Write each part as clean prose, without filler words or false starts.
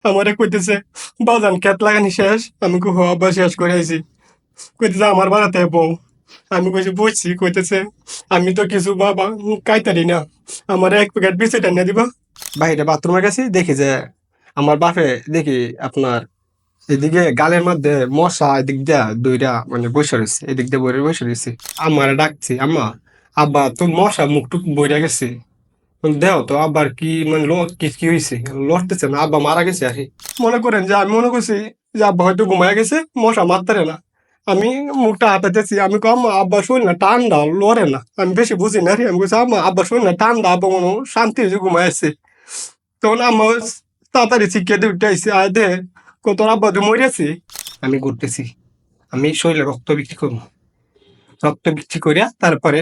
আমারে কইতেছে বাজান খেত লাগানি শেষ। আমি কই হ আব্বা শেষ করে আইছি। কইতেছে আমার বাড়াতে বউ। আমি কইছি বুঝছি। কইতেছে আমি তো কিছু বাবা কাইতারি না, আমার এক প্যাকেট বিস্কুট এনে দিবা। বাইরে বাথরুমে গেছি, দেখি যে আমার বাপে দেখি আপনার এদিকে গালের মধ্যে মশা, এদিক দিয়া দুইটা মানে বসে রয়েছে, এদিক দিয়ে বইরে বসে রয়েছে। আমার ডাকছি আম্মা, আব্বা তো মশা মুখ টুক বইরা গেছে। দেও তো আব্বার কি মানে কি কি হয়েছে, লড়তেছে না, আব্বা মারা গেছে আর কি। মনে করেন যে আমি মনে করছি যে আব্বা হয়তো ঘুমায় গেছে, মশা মারতারে না। আমি মুখটা হাতাতেছি, আমি কম আব্বা শরীর না ঠান্ডা, লড়ে না। আমি বেশি বুঝি না রে, আমি বলছি আম্মা আব্বা শরীর না ঠান্ডা, আব্বা মনে হয় শান্তি হয়েছে ঘুমায় আছে। তখন আম্মা তাড়াতাড়ি শিখিয়ে দিয়ে উঠে আইসি, আয় দে কত আব্বা তুই মরেছি। আমি ঘুরতেছি, আমি শরীরে রক্ত বিক্রি করবো, রক্ত বিক্রি করিয়া তারপরে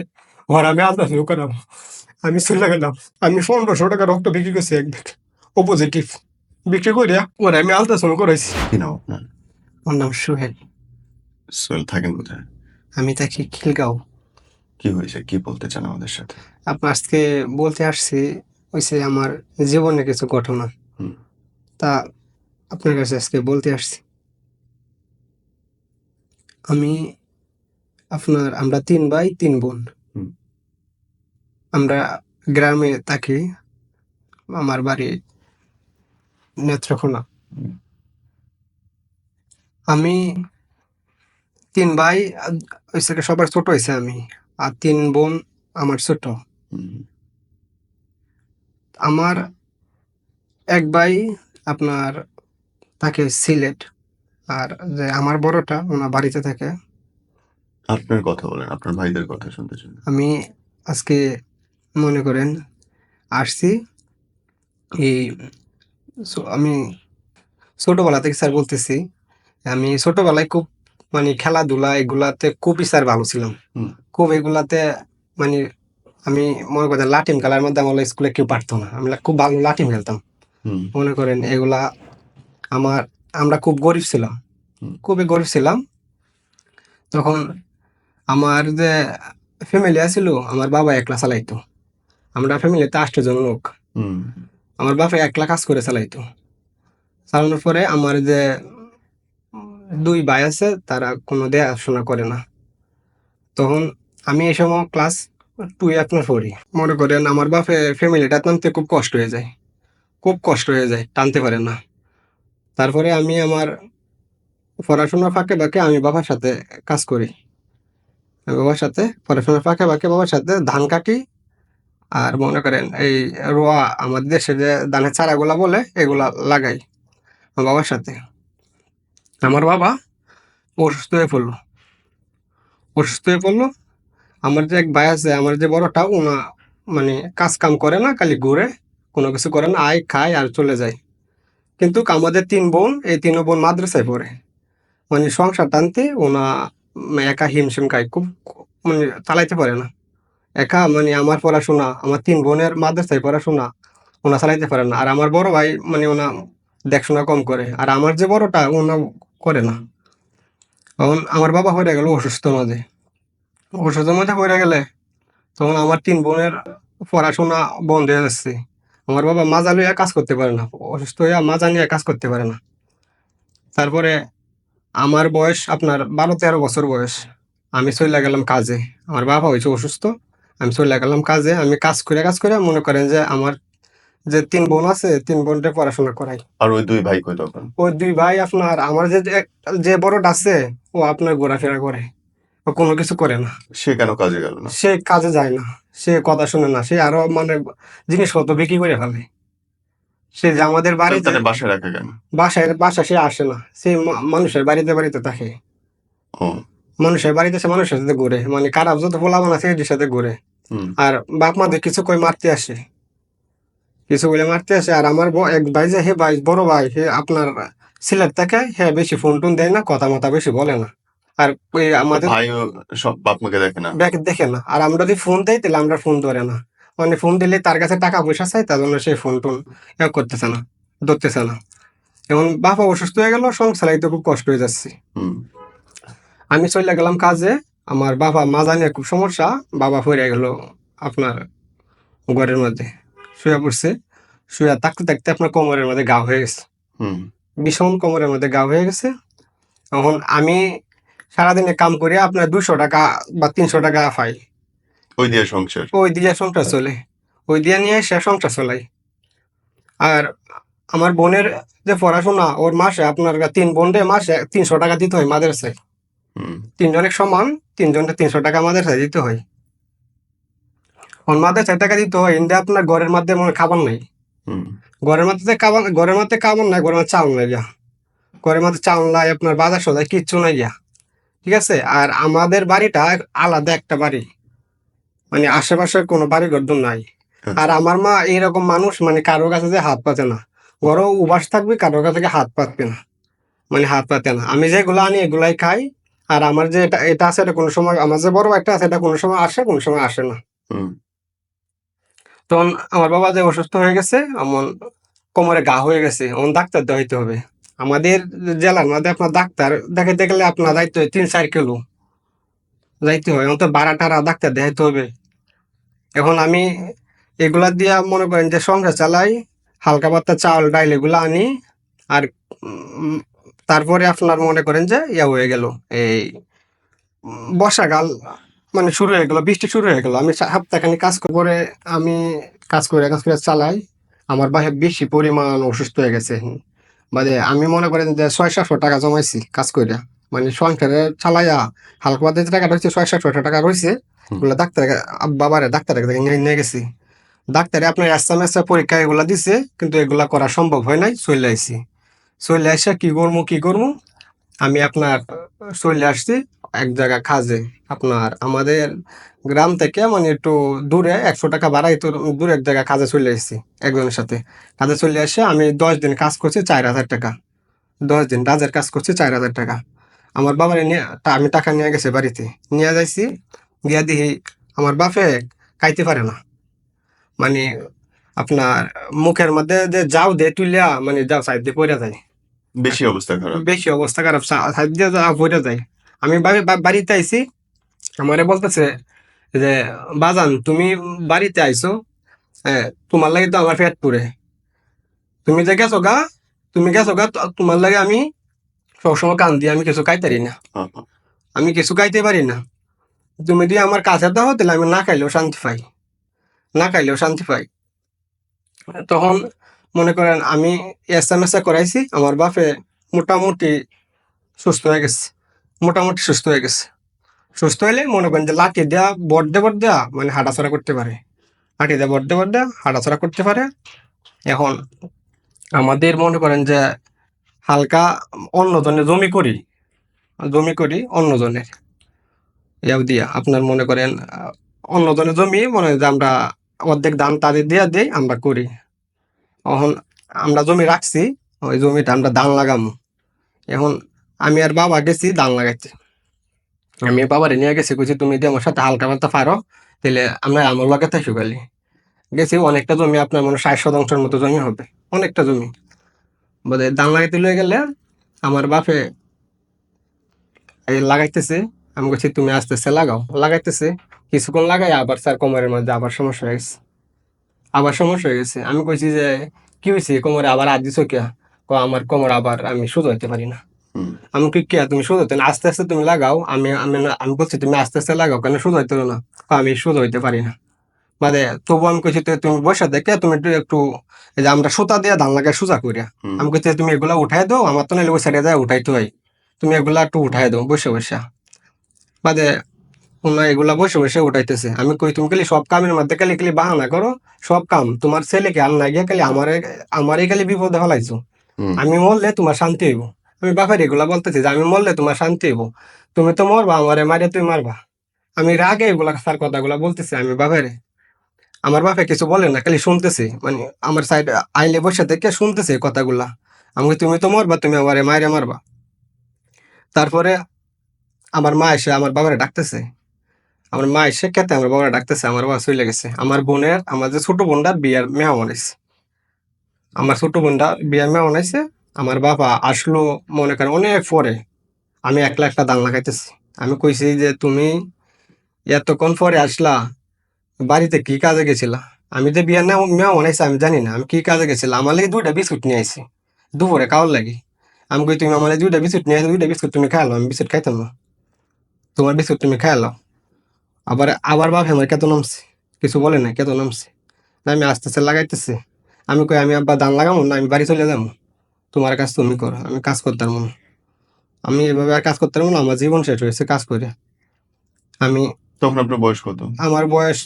ঘর আমি আলাদা শুরু করাবো। আমি চলে গেলাম, আমি 1500 টাকা রক্ত বিক্রি করছি এক ব্যাগ ও পজিটিভ বিক্রি করিয়া ওরা আমি আলতা শুরু করেছি। কি নাম আপনার? আমার নাম সোহেল। সোহেল, থাকেন কোথায়? আমি থাকি খিলগাঁও। কি হয়েছে, কি বলতে চান আমাদের সাথে? আপনার আজকে বলতে আসছি হয়েছে আমার জীবনে কিছু ঘটনা, হুম। তা আপনার কাছে আজকে বলতে আসছি। আমি আমরা 3 ভাই 3 বোন। হুম। আমরা গ্রামে থাকি, আমার বাড়ি নেত্রকোনা। হুম। আমি 3 ভাই, হয়েছে কি সবার ছোট হয়েছে আমি, আর 3 বোন আমার ছোট। হুম। আমার এক ভাই আপনার থাকে সিলেট, আর যে আমার বড়টা ওনার বাড়িতে থাকে। আপনার কথা বলেন, আপনার ভাইদের কথা শুনতে চান। আমি আজকে মনে করেন আসছি এই আমি ছোটবেলা থেকে স্যার বলতেছি, আমি ছোটবেলায় খুব মানে খেলাধুলা এগুলাতে খুবই স্যার ভালো ছিলাম। হুম। খুব এগুলাতে মানে আমি মনে করেন লাটিম খেলার মধ্যে আমার স্কুলে কেউ পারতো না, আমি খুব ভালো লাটিম খেলতাম। হুম। মনে করেন এগুলা আমার, আমরা খুব গরিব ছিলাম, হুম। খুবই গরিব ছিলাম। তখন আমার যে ফ্যামিলি আছিল, আমার বাবা একলা চালাইতো। আমরা ফ্যামিলিতে 8 জন লোক, হুম। আমার বাবা একলা কাজ করে চালাইতো। চালানোর পরে আমার যে 2 ভাই আছে তারা কোনো দেখাশোনা করে না। তখন আমি এই সময় ক্লাস 2 আপনার পড়ি। মনে করেন আমার বাপে ফ্যামিলিটা টানতে খুব কষ্ট হয়ে যায়, খুব কষ্ট হয়ে যায়, টানতে পারে না। তারপরে আমি আমার পড়াশোনার ফাঁকে ফাঁকে আমি বাবার সাথে কাজ করি। আমি বাবার সাথে পড়াশোনার ফাঁকে ফাঁকে বাবার সাথে ধান কাটি। আর মনে করেন এই রোয়া, আমাদের দেশে যে ধানের চারাগুলা বলে এগুলা লাগাই আমার বাবার সাথে। আমার বাবা অসুস্থ হয়ে পড়লো, অসুস্থ হয়ে পড়লো। আমার যে এক ভাই আছে, আমার যে বড়টা, ওনা মানে কাজ কাম করে না, খালি ঘুরে, কোনো কিছু করে না, আয় খায় আর চলে যায়। কিন্তু আমাদের 3 বোন, এই 3 বোন মাদ্রাসায় পড়ে। মানে সংসার টানতে ওনা একা হিমশিম খায়, খুব মানে চালাইতে পারে না একা। মানে আমার পড়াশোনা, আমার 3 বোনের মাদ্রাসায় পড়াশোনা ওনা চালাইতে পারে না। আর আমার বড় ভাই মানে ওনা দেখশোনা কম করে, আর আমার যে বড়টা ওনা করে না। তখন আমার বাবা হয়ে গেল অসুস্থ মাঝে, অসুস্থ মাঝে হয়ে গেলে তখন আমার 3 বোনের পড়াশোনা বন্ধ হয়ে যাচ্ছে। আমার বাবা মাজা লইয়া কাজ করতে পারে না, অসুস্থ হইয়া মাজা নিয়ে কাজ করতে পারে না। তারপরে আমার বয়স আপনার 12-13 বছর বয়স, আমি চলে গেলাম কাজে। আমার বাবা হয়েছে অসুস্থ, আমি চলে গেলাম কাজে। আমি কাজ করে মনে করেন যে আমার যে 3 বোন আছে, 3 বোনটা পড়াশোনা করাই। আর ওই দুই ভাই কই তখন? ওই 2 ভাই আপনার, আমার যে বড়টা আছে ও আপনার ঘোরাফেরা করে, ও কোনো কিছু করে না। সে কেন কাজে গেল না? সে কাজে যায় না, সে কথা শুনে না, সে আরো মানে জিনিসপত্র বিক্রি করে ফেলে। সে যে আমাদের বাড়িতে তাহলে বাসায় রাখা কেন? বাসা সে আসে না, সে মানুষের বাড়িতে বাড়িতে থাকে। ও। মানুষের বাড়িতে সে মানুষের সাথে ঘুরে, মানে খারাপ যত পোলাপান আছে এদের সাথে ঘুরে। হুম। আর বাপ মাদের কিছু কই মারতে আসে, কিছু বলে মারতে আসে। আর আমার এক ভাই যে হে ভাই বড় ভাই, হে আপনার সিলেট থাকে, হে বেশি ফোন টোন দেয় না, কথা মতা বেশি বলে না। আর ওই আমাদের ভাইও সব বাপ মাকে দেখে না? ব্যাগ দেখে না। আর আমরা যদি ফোন দেই তাহলে আমরা ফোন ধরে না, মানে ফোন দিলে তার কাছে টাকা পয়সা চাই, তার জন্য সে ফোন টোন করতেছে না, ধরতেছে না। এখন বাবা অসুস্থ হয়ে গেল, সংসার চালাইতে খুব কষ্ট হয়ে যাচ্ছে। হুম। আমি চলে গেলাম কাজে, আমার বাবা মাজা নিয়ে খুব সমস্যা। বাবা পড়ে গেল আপনার ঘরের মধ্যে, শুয়ে পড়ছে। শুয়ে থাকতে থাকতে আপনার কোমরের মধ্যে ঘা হয়ে গেছে। হুম ভীষণ কোমরের মধ্যে ঘা হয়ে গেছে। এখন আমি সারাদিনে কাম করে আপনার 200 টাকা বা 300 টাকা পাই, ওই দিয়ে সংসার। ওই দিয়ে সংসার চলে, ওই দিয়ে নিয়ে সে সংসার চলাই। আর আমার বোনের যে পড়াশোনা, ওর মাসে আপনার 3 বোনরে মাসে 300 টাকা দিতে হয় মাদ্রাসায়। হুম 3 জনের সমান, 3 জনকে 300 টাকা মাদ্রাসায় দিতে হয়। ওর মাদ্রাসায় টাকা দিতে হয়, ইন্দে আপনার ঘরের মধ্যে মনে হয় খাবার নাই। হুম ঘরের মধ্যে খাবার নাই, ঘরের মধ্যে চাউল নাই গিয়া, ঘরের মধ্যে চাউল নাই, আপনার বাজার সদাই কিচ্ছু নাই গিয়া। ঠিক আছে। আর আমাদের বাড়িটা আলাদা একটা বাড়ি, মানে আশেপাশে কোনো বাড়ি ঘর নাই। আর আচ্ছা আমার মা এইরকম মানুষ, মানে কারো কাছে যে হাত পাতে না, ঘরেও উবাস থাকবে, কারোর কাছে গিয়ে হাত পাতবে না, মানে হাত পাতে না। আমি যেগুলো আনি এগুলাই খাই। আর আমার যে এটা এটা আছে, এটা কোনো সময়, আমার যে বড় একটা আছে, এটা কোনো সময় আসে, কোনো সময় আসে না। হুম তখন আমার বাবা যে অসুস্থ হয়ে গেছে, এমন কোমরে ঘা হয়ে গেছে, এমন ডাক্তার দেখাইতে হবে। আমাদের জেলার মধ্যে আপনার ডাক্তার দেখাইতে গেলে আপনার যাইতে হয় 3-4 কিলো যাইতে হয়, এমন তো বারা টারা ডাক্তার দেখাইতে হবে। এখন আমি এগুলা দিয়া মনে করেন যে সংসার চালাই, হালকা পাতলা চাউল ডাইল এগুলো আনি। আর উম, তারপরে আপনার মনে করেন যে ইয়া হয়ে গেল, এই বর্ষাকাল মানে শুরু হয়ে গেল, বৃষ্টি শুরু হয়ে গেল, আমি সপ্তাহখানি কাজ করে আমি কাজ করে চালাই। আমার ভাই বেশি পরিমাণ অসুস্থ হয়ে গেছে, মানে আমি মনে করেন যে 600-700 টাকা জমাইছি কাজ করে, মানে সংসারে চালাইয়া হালকা পাতলা যে টাকাটা হচ্ছে 600-700 টাকা রয়েছে। হুম ওগুলো ডাক্তার, বাবারে ডাক্তারের কাছে নিয়ে গেছি। ডাক্তারে আপনার এসএমএস পরীক্ষা এগুলা দিছে, কিন্তু এগুলা করা সম্ভব হয় নাই, চলে আইছি। চলে আসা কি করবো, আমি আপনার চলে আসছি এক জায়গা কাজে। আপনার আমাদের গ্রাম থেকে মানে একটু দূরে, 100 টাকা ভাড়াই তো দূরে এক জায়গায় কাজে চলে এসেছি একজনের সাথে। কাজে চলে এসে আমি 10 দিন কাজ করছি 4,000 টাকা, 10 দিন রাজের কাজ করছি 4,000 টাকা। আমার বাবার নিয়ে আমি টাকা নিয়ে গেছে বাড়িতে, নিয়ে যাইছি, গিয়া দেখি আমার বাপে খাইতে পারে না, মানে আপনার মুখের মধ্যে যে যাও দে তুলিয়া, মানে যাও সাইড দিয়ে পড়ে যায়। বেশি অবস্থা খারাপ। বেশি অবস্থা খারাপ, সাইড দিয়ে যাওয়া পড়ে যায়। আমি বাড়িতে আইছি, আমারে বলতেছে যে বাজান তুমি বাড়িতে আইছো, তোমার লাগে তো আমার পেট পুরে, তুমি যে গেছো গা, তুমি গেছো গা, তোমার লাগে আমি সবসময় কান্দি, আমি কিছু খাইতারি না, আহা, আমি কিছু খাইতে পারি না। তুমি যদি আমার কাছে দাও তাহলে আমি না খাইলেও শান্তি পাই, না খাইলেও শান্তি পাই। তখন মনে করেন আমি এসএমএস করাইছি, আমার বাপে মোটামুটি সুস্থ হয়ে গেছে, মোটামুটি সুস্থ হয়ে গেছে। সুস্থ হইলে মনে করেন যে লাঠি দেওয়া বড় দেওয়া মানে হাঁটাচড়া করতে পারে, লাঠি দেওয়া বড় দেওয়া হাঁটাচড়া করতে পারে। এখন আমাদের মনে করেন যে হালকা অন্যজনের জমি করি অন্যজনের ইয়াও দিয়া, আপনার মনে করেন অন্যজনের জমি মনে হয় যে আমরা অর্ধেক দাম তাদের দিয়া দেই, আমরা করি। এখন আমরা জমি রাখছি, ওই জমিটা আমরা ধান লাগামু। এখন আমি আর বাবা গেছি ধান লাগাইতে, আমি বাবারে নিয়ে গেছি, কইছি তুমি যদি আমার সাথে হালকা পাতলা পারো তাহলে আমরা আমার লাগাতে শুকালি। গেছি, অনেকটা জমি, আপনার মনে 60 শতাংশের মতো জমি হবে, অনেকটা জমি। বলে ধান লাগাইতে লয়ে গেলে আমার বাপে এই লাগাইতেছে, আমি বলছি তুমি আস্তে আস্তে লাগাও, লাগাইতেছে কিছুক্ষণ লাগাই আবার স্যার কোমরের মধ্যে আবার সমস্যা হয়ে গেছে, আবার সমস্যা হয়ে গেছে। আমি কইছি যে কি হয়েছে কোমরে আবার হাত দিছো কিয়া, আমার কোমর আবার আমি সোজা হইতে পারি না। হুম আমি কি কে তুমি সোজা হইতে না, আস্তে আস্তে তুমি লাগাও, আমি বলছি তুমি আস্তে আস্তে লাগাও, কেন সোজা হইতে না, আমি সোজা হইতে পারি না। মানে তবু আমি কইছি তুমি বসে দেখে তুমি একটু এই যে আমরা সুতা দিয়ে ধান লাগাই সোজা করিয়া, হুম আমি কইছি তুমি এগুলা উঠাই দাও, আমার তো নাহলে ওই সাইডে যায় উঠাইতে হয়, তুমি এগুলা একটু উঠাই দাও বসে বসে। বাদে ওনা এগুলা বসে বসে উঠাইতেছে, আমি কই তুমি খালি সব কামের মধ্যে খালি খালি বাহানা করো, সব কাম তোমার ছেলেকে আর না গিয়ে খালি আমারে খালি বিপদে ফেলাইছো, হুম আমি মরলে তোমার শান্তি হইব। আমি বাপের এগুলা বলতেছি যে আমি মরলে তোমার শান্তি হইব, তুমি তো মরবা, আমারে মারে তুমি মারবা। আমি রাগে এগুলা স্যার কথাগুলা বলতেছি আমি বাপেরে। আমার বাপে কিছু বলে না, খালি শুনতেছে, মানে আমার সাইড আইলে বসে থেকে শুনতেছে কথাগুলা। আমি কই, তুমি তো মরবা, তুমি আমারে মাইরে মারবা। তারপরে আমার মা এসে আমার বাবারে ডাকতেছে, আমার মা এসে খেতে আমার বাবারে ডাকতেছে, আমার বাবা চলে গেছে। আমার যে ছোট বোনটার বিয়ার মেহমান হইছে, আমার ছোট বোনটা বিয়ার মেহমান হইছে। আমার বাবা আসলো মনে করেন অনেক পরে, আমি একলা একটা দান লাগাইতেছি। আমি কইছি যে তুমি এতক্ষণ পরে আসলা, বাড়িতে কি কাজে গেছিলা? আমি যে বিয়ার মেহমান হইছে আমি জানি না, আমি কি কাজে গেছিলাম, আমার লাগে 2টা বিস্কুট নিয়ে আইছি, দুপুরে খাওয়ার লাগে। আমি কই তুমি আমার 2টা বিস্কুট নিয়ে আসো, 2টা বিস্কুট তুমি খাইলো, আমি বিস্কুট খাইতাম না, তোমার বিস্কুট তুমি খাইলো। আবার আবার বাপ আমার কেত নামছে, কিছু বলে না, কেত নামছে না, আমি আস্তে আস্তে লাগাইতেছি। আমি কই আমি আব্বা ধান লাগাবো না, আমি বাড়ি চলে যাবো, তোমার কাজ তুমি করো, আমি কাজ করতাম না, আমি এভাবে আর কাজ করতাম না, আমার জীবন শেষ হয়েছে কাজ করে। আমি তখন আপনার বয়স কত? আমার বয়স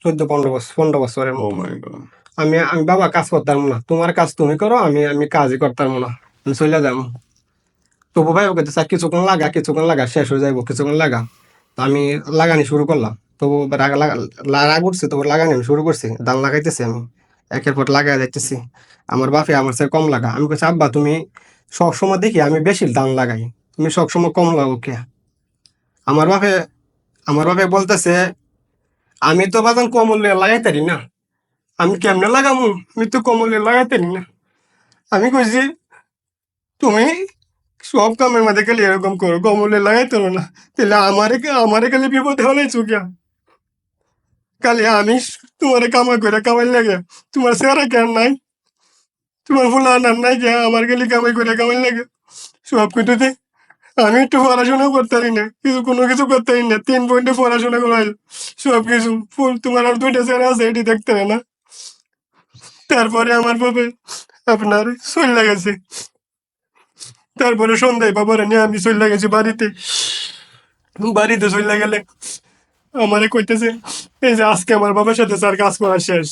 14-15 বছর, 15 বছরের ও মতো। মাই গড। আমি আমি বাবা কাজ করতাম না, তোমার কাজ তুমি করো, আমি আমি কাজই করতাম না, আমি চলে যাবো। তবু ভাই ওকে কিছুক্ষণ লাগা, কিছুক্ষণ লাগা, শেষ হয়ে যাইবো, কিছুক্ষণ লাগা। তো আমি লাগানি শুরু করলাম, তবু রাগ উঠছে, তবু লাগানি আমি শুরু করছি, ধান লাগাইতেছি আমি, একের পর লাগাই যাইতেছি। আমার বাপে আমার সাথে কম লাগা, আমি বলছি আব্বা তুমি সবসময় দেখি আমি বেশি ধান লাগাই, তুমি সবসময় কম লাগাও কে? আমার বাপে আমার বাপে বলতেছে আমি তো বাজান কমলে লাগাইতারি না, আমি কেমনে লাগামু, আমি তো কমলে লাগাইতারি না। আমি কইছি তুমি সব কামের মধ্যে খালি এরকম করো, কমলে লাগাইতে হবে না, তাহলে আমারে খালি বিপদে হলে চুকিয়া, খালি আমি তোমারে কামাই করে কামাই লাগে, তোমার চেহারা কেন নাই, তোমার ফুলা নাম নাই যে আমার খালি কামাই করে কামাই লাগে সব কিছুতে। আমি একটু পড়াশোনা করতারি না, কোনো কিছু করতারি না, 3 পয়েন্টে পড়াশোনা করাই সব কিছু, ফুল তোমার আর 2টা চেহারা আছে এটি দেখতে হয় না। তারপরে আমার বাবা আপনার চলে গেছে, তারপরে সন্ধ্যায় বাবারে নিয়ে আমি চলে গেছি বাড়িতে। বাড়িতে চলে গেলে আমারে কইতেছে এই যে আজকে আমার বাবার সাথে স্যার কাজ করা শেষ,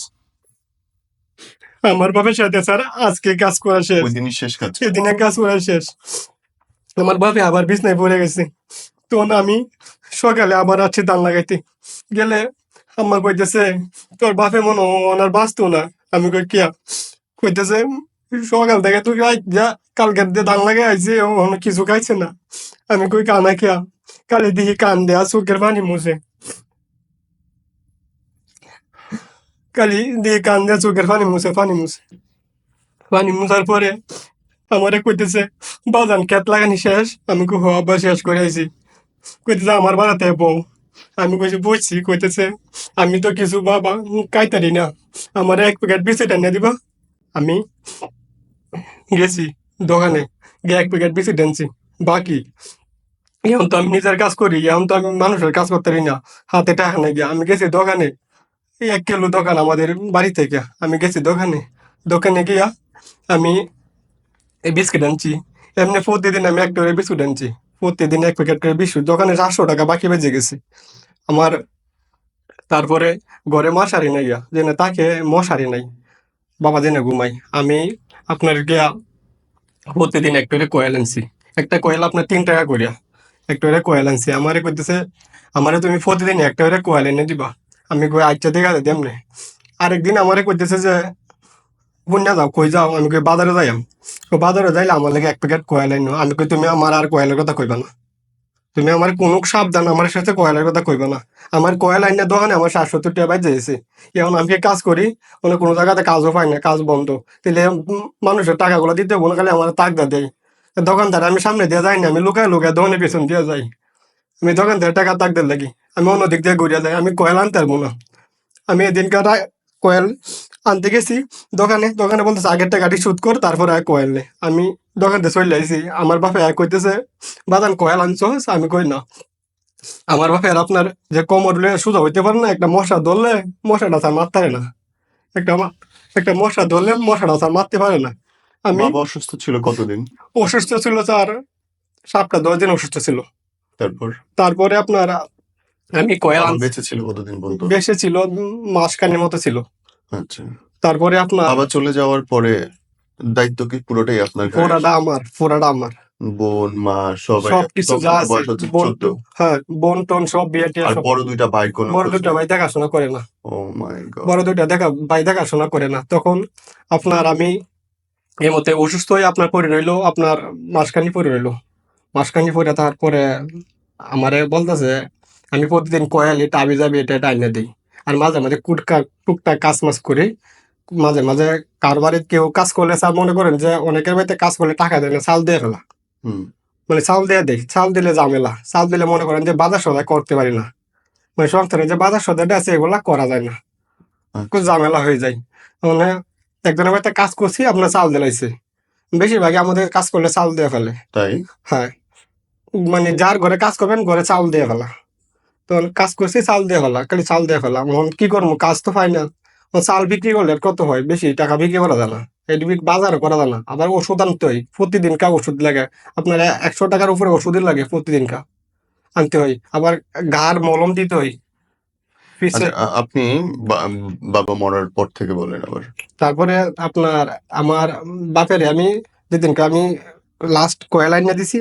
আমার বাবার সাথে স্যার আজকে কাজ করা শেষ, ওই দিনই শেষ কাজ। সেদিনে কাজ করা শেষ। আমার বাপে আবার বিছনায় পড়ে গেছে, তখন আমি সকালে আবার আছি ধান লাগাইতে গেলে আম্মা কইতেছে তোর বাপে মনে হয় ওনার বাঁচতো না। আমি কই কিয়া? কইতেছে সকাল থেকে তুই যা কালকের দিয়ে ধান লাগাই আইছে অনেক কিছু খাইছে না। আমি কই কানা কিয়া? কালে দিকে কান দেয়া চোখের পানি মুছে, কালি দিয়ে কান দেয়া চোখের পানি মুছে, পানি মুছার পরে আমারে কইতেছে বাজান ক্ষেত লাগানি শেষ? আমি কই হ আব্বা শেষ করে আইছি। কইতেছে আমার বাড়াতে বউ। আমি কইছি বইছি। কইতেছে আমি তো কিছু বাবা কাইতারি না, আমার 1 প্যাকেট বিস্কুট এনে দিবা। আমি গেছি দোকানে, গিয়ে 1 প্যাকেট বিস্কুট আনছি। বাকি এখন তো আমি নিজের কাজ করি, এখন তো আমি মানুষের কাজ করতে পারি না, হাতে টাকা নাই গিয়া। আমি গেছি দোকানে, এই 1 কিলো দোকান আমাদের বাড়ি থেকে। আমি গেছি দোকানে গিয়া আমি এই বিস্কুট আনছি। এমনি প্রতিদিন আমি 1 করে বিস্কুট আনছি, প্রতিদিন 1 প্যাকেট করে বিস্কুট। দোকানে 400 টাকা বাকি বেজে গেছে আমার। তারপরে ঘরে মশারি নাই গিয়া, যে না তাকে মশারি নাই, বাবা জেনে ঘুমাই। আমি আপনার গিয়া প্রতিদিন 1 করে কয়েল আনছি, একটা কয়েল আপনার 3 টাকা করিয়া 1 করে কয়েল আনছি। আমারে কইতেছে আমারে তুমি প্রতিদিন 1 করে কয়েল এনে দিবা। আমি কই আচ্ছা ঠিক আছে দেমনে। আরেকদিন আমারে কইতেছে যে বুন্যা যাও, কই যাও? আমি কই বাজারে যাইম। তো বাজারে যাইলে আমার লাগে 1 প্যাকেট কয়েল আইনো। আমি কই তুমি আমার আর কয়েলের কথা কইবা না, তুমি আমার কোনো সাবধান আমার সাথে কয়েলের কথা কইবা না। আমার কয়েল আইনা দোকানে আমার 60-70 টাকা বাইর যাইছে। এখন আমি কাজ করি, কোনো জায়গাতে কাজও পাই না, কাজ বন্ধ। তাহলে মানুষের টাকাগুলো দিতে মনে খালি আমার তাগদা দেয়। দোকানদার আমি সামনে দিয়ে যাই না, আমি লুকায় লুকায় দোকানের পেছন দিয়ে যাই। আমি দোকানদার টাকা তাগদের লাগি, আমি অন্য দিক দিয়ে ঘুরিয়া যাই, আমি কয়েল আনতে পারবো না। আমি এদিনকার কয়েল আনতে গেছি দোকানে বলতেছে আগের টাকাটি শোধ কর, তারপরে আর কয়েল নে। আমি দোকান থেকে চলে আইছি, আমার বাপে কইতেছে বাদান কয়েল আনছস? আমি কই না। আমার বাপের আপনার যে কোমর লয়ে সোজা হইতে পারে না, একটা মশা ধরলে মশাটা স্যার মারতে পারে না, একটা একটা মশা ধরলে মশাটা স্যার মারতে পারে না। আমি বাবা অসুস্থ ছিল কতদিন? অসুস্থ ছিল স্যার 7-10 দিন অসুস্থ ছিল। তারপর তারপরে আপনার আমি কয়েল বাবা আনছি, বেঁচে ছিল কতদিন বলতো? বেশি ছিল, মাসখানেক মতো ছিল। আচ্ছা। তারপরে আপনার বাবা চলে যাওয়ার পরে দায়িত্ব কি পুরোটাই আপনার ঘাড়ে? ফোড়াটা আমার, বোন, মা সবাই? সবকিছু তখন যা তো আছে, বয়স হচ্ছে বোন 14। হ্যাঁ বোন টোন সব বিয়ে টিয়ে আর সব। বড় 2টা ভাই কোনো বড় খোঁজ দুটা নেই? ভাই দেখাশোনা করে না, ও মাই গড। বড় দুইটা ভাই দেখাশোনা করে না। তখন আপনার আমি এই মতে অসুস্থ হয়ে আপনার পরে রইলো, আপনার মাসখানি পরে তারপরে আমারে বলতেছে আমি প্রতিদিন কয়ালি টাবি যাবি এটা এটা আইনা দিই। আর মাঝে মাঝে টুকটাক কাজ মাজ করি, মাঝে মাঝে কার বাড়িতে কেউ কাজ করলে স্যার মনে করেন যে অনেকের বাড়িতে কাজ করলে টাকা দেয় না, চাল দিয়ে ফেলা, হুম। মানে চাল দিয়ে দেয়, চাল দিলে ঝামেলা, চাল দিলে মনে করেন যে বাজার সদাই করতে পারি না, মানে সংসারে যে বাজার সদাইটা আছে এগুলা করা যায় না, খুব আচ্ছা। ঝামেলা হয়ে যায়। মানে একজনের বাড়িতে কাজ করছি আপনার চাল দিলাইছে, বেশিরভাগই আমাদের কাজ করলে চাল দিয়ে ফেলে। তাই? হ্যাঁ, মানে যার ঘরে কাজ করবেন ঘরে চাউল দিয়ে ফেলা। তখন কাজ করছি চাল দিয়ে ফেলা, খালি চাল দিয়ে ফেলা। এখন কি করবো, কাজ তো পাই না। এখন চাল বিক্রি করলে আর কত হয়, বেশি টাকা বিক্রি করা যায় না, এটি বাজারও করা যায় না। আবার ওষুধ আনতে হয়, প্রতিদিনকা ওষুধ লাগে। আপনার 100 টাকার উপরে ওষুধই লাগে প্রতিদিনকা আনতে হয়। আবার ঘাড় মলম দিতে হয় পিছে। আচ্ছা, আপনি বাবা মরার পর থেকে বলেন আবার। তারপরে আপনার আমার বাপের আমি যেদিনকে আমি লাস্ট কয়লা এনে দিছি,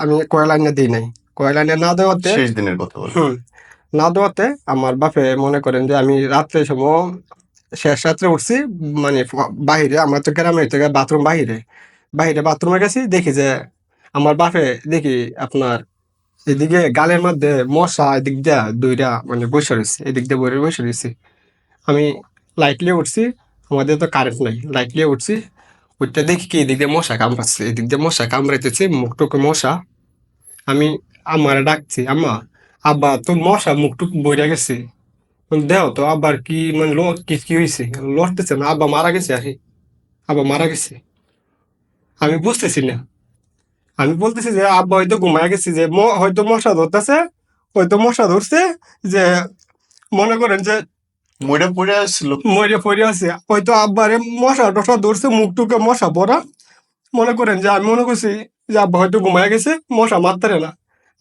আমি কয়লা এনে দিই নাই। কয়লা এনে না দেওয়াতে, শেষ দিনের কথা বলেন। হুম, না দেওয়াতে আমার বাপে মনে করেন যে আমি রাত্রে সময় শেষ রাত্রে উঠছি, মানে বাহিরে, আমরা তো গ্রামের থেকে বাথরুম বাহিরে, বাহিরে বাথরুমে গেছি, দেখি যে আমার বাপে দেখি আপনার এদিকে গালের মধ্যে মশা, এদিক দিয়া দুইটা মানে বসে রয়েছে, এদিক দিয়ে বসে রয়েছে। আমি লাইট নিয়ে উঠছি, আমাদের তো কারেন্ট নাই, লাইট নিয়ে উঠছি, উঠতে দেখি কি এদিক দিয়ে মশা কামড়াচ্ছে, এদিক দিয়ে মশা কামড়াইতেছে, মুখ টুকে মশা। আমি আমার ডাকছি, আম্মা, আব্বা তো মশা মুখ টুক বইরা গেছে, দেও তো আবার কি মানে কি কি হয়েছে, লড়তেছে না, আব্বা মারা গেছে আরে, আব্বা মারা গেছে। আমি বুঝতেছি না, আমি বলতেছি যে আব্বা হয়তো ঘুমায় গেছি, যে হয়তো মশা ধরতেছে, হয়তো মশা ধরছে, যে মনে করেন যে মইরা পড়ে আসছিল। মরে পড়ে আছে, হয়তো আব্বারে মশা টশা ধরছে, মুখ টুকে মশা ভরা। মনে করেন যে আমি মনে করছি যে আব্বা হয়তো ঘুমায় গেছে, মশা মারতারে না।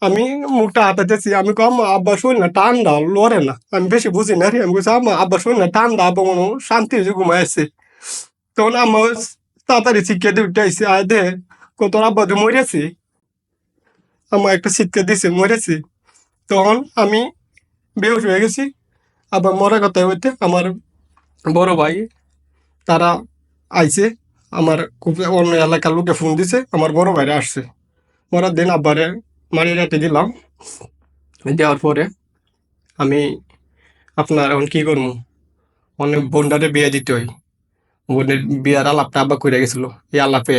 আমি মুখটা হাতাতেছি, আমি কম আব্বা শুন না ঠান্ডা লড়ে না, আমি বেশি বুঝি না রে। আমি বলছি আম্মা আব্বা শুন না ঠান্ডা, আব্বা মনে হয় শান্তি হয়েছে ঘুমায় আছে। তখন আম্মা তাড়াতাড়ি শিক্ষা দিয়ে উঠে আইসি, আয় দে কত আব্বা তো মরেছি। আমার একটা শিক্ষা দিছে মরেছি। তখন আমি বেহুশ হয়ে গেছি। আবার মরার কথা হইতে আমার বড় ভাই তারা আইছে, আমার খুব অন্য এলাকার লোকে ফোন দিছে, আমার বড় ভাইরা আসছে। মরার দিন আব্বারে মারি রেখে দিলাম। দেওয়ার পরে আমি আপনার এখন কি করবো, অনেক বোনটারে বিয়ে দিতে হয়। বোনের বিয়ার আলাপটা আব্বা করে গেছিল, এই আলাপে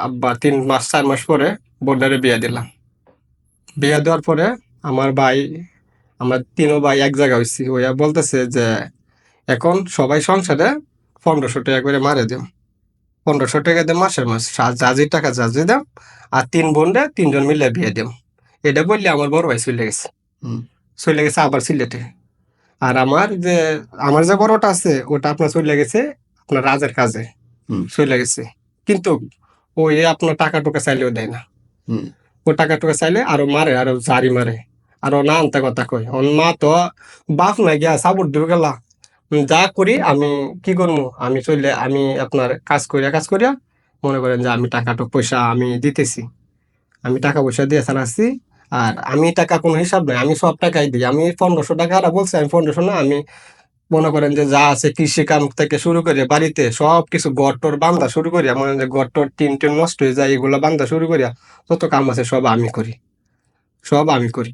আব্বা 3 মাস 4 মাস পরে বোনটারে বিয়ে দিলাম। বিয়ে দেওয়ার পরে আমার ভাই, আমরা তিনও ভাই এক জায়গা হয়েছি, ওইয়া বলতেছে যে এখন সবাই সংসারে 1500 টাকা করে মারে দিম, 1500 টাকা দিয়ে মাসের মাস জাজির টাকা জাজি দাম, আর 3 বোনরে 3জন মিলে বিয়ে দিম। এটা বললে আমার বড় ভাই চলে গেছে, হুম। চলে গেছে আবার সিলেটে। আর আমার যে বড়টা আছে ওটা আপনার চলে গেছে আপনার রাজের কাজে হুম। চলে গেছে। কিন্তু ওই আপনার টাকা টুকা চাইলেও দেয় না। হুম। ও টাকা টুকা চাইলে আরো মারে, আরো জারি মারে, আরো না আনতে কথা কয়। ওর মা তো বাপ না গিয়া সাবুর দিবে গেলা। যা করি আমি কি করবো, আমি চললে আমি আপনার কাজ করিয়া মনে করেন যে আমি টাকা পয়সা আমি দিতেছি, আমি টাকা পয়সা দিয়ে চালাচ্ছি। আর আমি টাকা কোনো হিসাব নাই, আমি সব টাকাই দিই। আমি 1500 টাকা আর বলছি, আমি 1500 না, আমি মনে করেন যে যা আছে কৃষি কাম থেকে শুরু করে বাড়িতে সব কিছু গড়টর বান্ধা শুরু করিয়া, মনে যে গড়টর টিন টিন নষ্ট হয়ে যায় এগুলো বান্ধা শুরু করিয়া যত কাম আছে সব আমি করি, সব আমি করি।